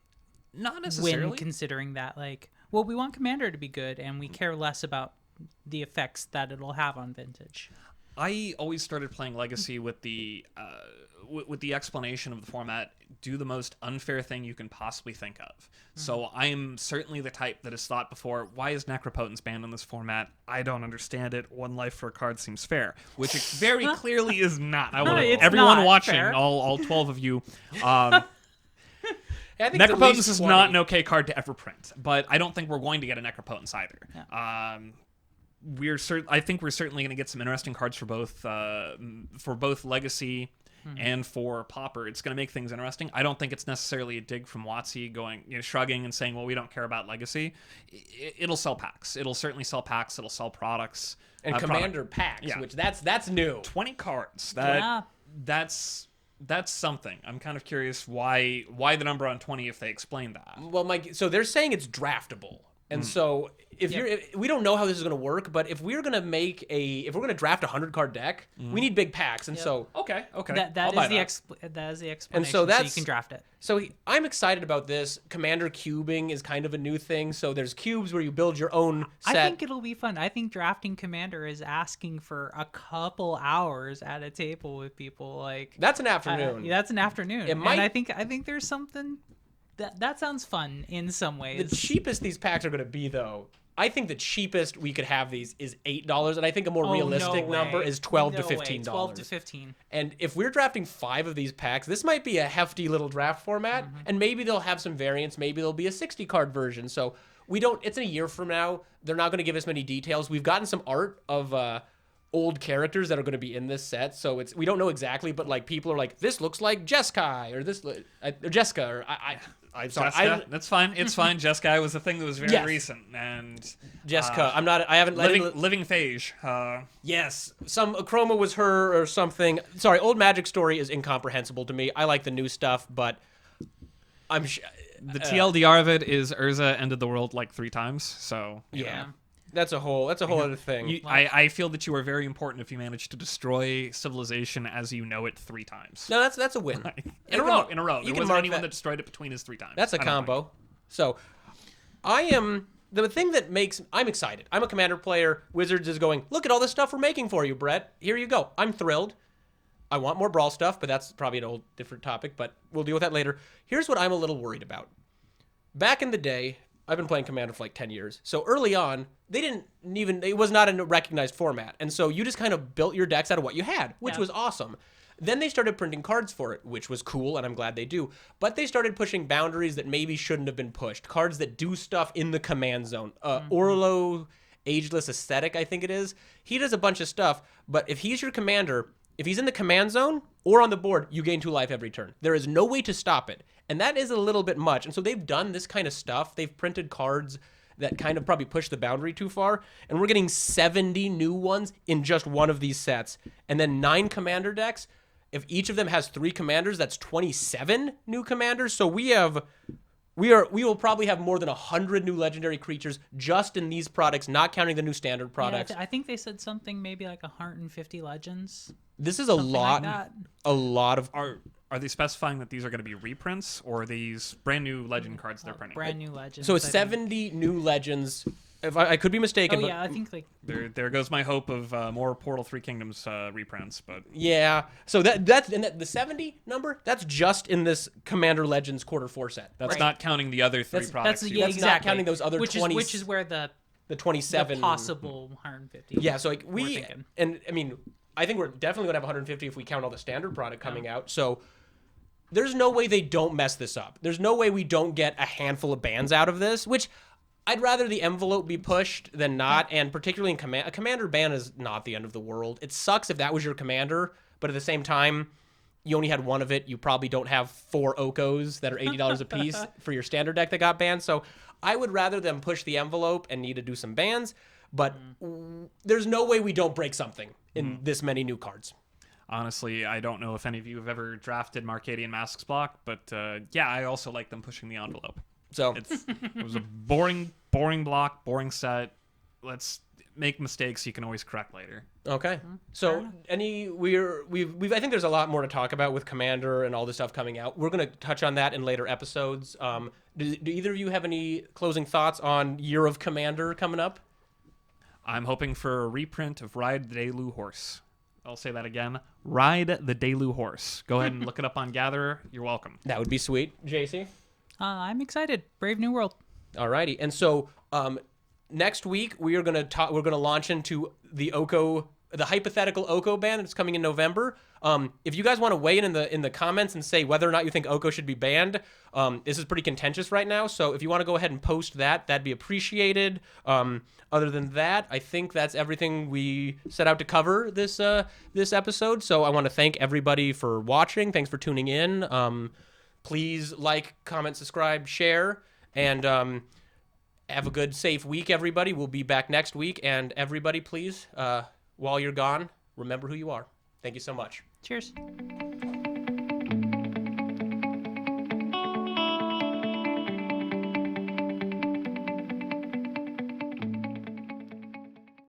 Not necessarily. when considering that, like, well, we want Commander to be good and we care less about the effects that it'll have on Vintage? I always started playing Legacy with the explanation of the format: do the most unfair thing you can possibly think of. So I am certainly the type that has thought before, why is Necropotence banned in this format? I don't understand it. One life for a card seems fair, which it very clearly is not. I want It's everyone not watching, fair. all 12 of you. I think it's at Necropotence least is 20. not an okay card to ever print, but I don't think we're going to get a Necropotence either. Yeah. I think we're certainly going to get some interesting cards for both Legacy and for Pauper. It's going to make things interesting. I don't think it's necessarily a dig from WotC going, shrugging and saying, well, we don't care about Legacy. It'll sell packs. It'll certainly sell packs. It'll sell products. And Commander packs, Yeah. which that's new. 20 cards. Yeah. That's something. I'm kind of curious why the number on 20 if they explain that. Well, Mike, so they're saying it's draftable. And so we don't know how this is going to work, but if we're going to draft a 100-card deck, we need big packs. And so Okay. That I'll is buy the that. that is the explanation. And so so that's- you can draft it. So I'm excited about this. Commander cubing is kind of a new thing. So there's cubes where you build your own set. I think it'll be fun. I think drafting Commander is asking for a couple hours at a table with people. Like That's an afternoon. that's an afternoon. It might- And I think there's something that sounds fun in some ways. The cheapest these packs are going to be, though, I think the cheapest we could have these is $8, and I think a more realistic number is $12 to $15. 12 to 15. And if we're drafting 5 of these packs, this might be a hefty little draft format, and maybe they'll have some variants. Maybe there'll be a 60-card version. So it's in a year from now. They're not going to give us many details. We've gotten some art of old characters that are going to be in this set, so we don't know exactly, but like people are like, this looks like Jeskai, or this or Jessica, or I'm sorry, Jessica, that's fine. It's fine. Jeskai was a thing that was very recent, and Jessica. I haven't living phage. Yes, some Chroma was her or something. Sorry, old Magic story is incomprehensible to me. I like the new stuff, but The TLDR of it is Urza ended the world like 3 times. So yeah. That's a whole other thing. I feel that you are very important if you manage to destroy civilization as you know it 3 times. No, that's a win. In a row. You There can wasn't mark anyone that. that destroyed it between his 3 times. That's a I don't combo. think. So, I am the thing that makes I'm excited. I'm a Commander player. Wizards is going, look at all this stuff we're making for you, Brett. Here you go. I'm thrilled. I want more Brawl stuff, but that's probably a whole different topic. But we'll deal with that later. Here's what I'm a little worried about. Back in the day, I've been playing Commander for like 10 years. So early on, it was not a recognized format. And so you just kind of built your decks out of what you had, which was awesome. Then they started printing cards for it, which was cool, and I'm glad they do. But they started pushing boundaries that maybe shouldn't have been pushed. Cards that do stuff in the command zone. Orlo, Ageless Aesthetic, I think it is. He does a bunch of stuff, but if he's your commander, if he's in the command zone or on the board, you gain 2 life every turn. There is no way to stop it. And that is a little bit much. And so they've done this kind of stuff. They've printed cards that kind of probably push the boundary too far. And we're getting 70 new ones in just one of these sets. And then 9 commander decks. If each of them has 3 commanders, that's 27 new commanders. So we will probably have more than 100 new legendary creatures just in these products, not counting the new standard products. Yeah, I think they said something maybe like 150 legends. This is a Something lot, like that. a lot of. Are they specifying that these are going to be reprints or are these brand new legend cards they're printing? Brand new legends. So it's I think. 70 new legends. If I could be mistaken, Oh but yeah, I think like There goes my hope of more Portal 3 Kingdoms reprints, but yeah. So that's the 70 number. That's just in this Commander Legends Quarter 4 set. that's not counting the other 3 products. that's you- yeah, That's not exactly. counting those other which 20 which is where the 27 possible 150. Yeah. So like we're we thinking. and I mean I think we're definitely gonna have 150 if we count all the standard product coming out. So. There's no way they don't mess this up. There's no way we don't get a handful of bans out of this, which I'd rather the envelope be pushed than not, and particularly in a commander ban is not the end of the world. It sucks if that was your commander, but at the same time, you only had one of it. You probably don't have 4 Okos that are $80 a piece for your standard deck that got banned. So I would rather them push the envelope and need to do some bans, but there's no way we don't break something in this many new cards. Honestly, I don't know if any of you have ever drafted Marcadian Masks block, but yeah, I also like them pushing the envelope. So It was a boring block, boring set. Let's make mistakes you can always correct later. okay. So we've I think there's a lot more to talk about with Commander and all the stuff coming out. We're gonna touch on that in later episodes. Do either of you have any closing thoughts on Year of Commander coming up? I'm hoping for a reprint of Ride the Delu Horse. I'll say that again. Ride the Delu Horse. Go ahead and look it up on Gatherer. You're welcome. That would be sweet, JC. I'm excited. Brave New World. Alrighty, and so next week we're gonna launch into the hypothetical Oko ban that's coming in November. If you guys want to weigh in the comments and say whether or not you think Oko should be banned, this is pretty contentious right now. So if you want to go ahead and post that, that'd be appreciated. Other than that, I think that's everything we set out to cover this episode. So I want to thank everybody for watching. Thanks for tuning in. Please like, comment, subscribe, share, and have a good, safe week, everybody. We'll be back next week. And everybody, please, while you're gone, remember who you are. Thank you so much. Cheers.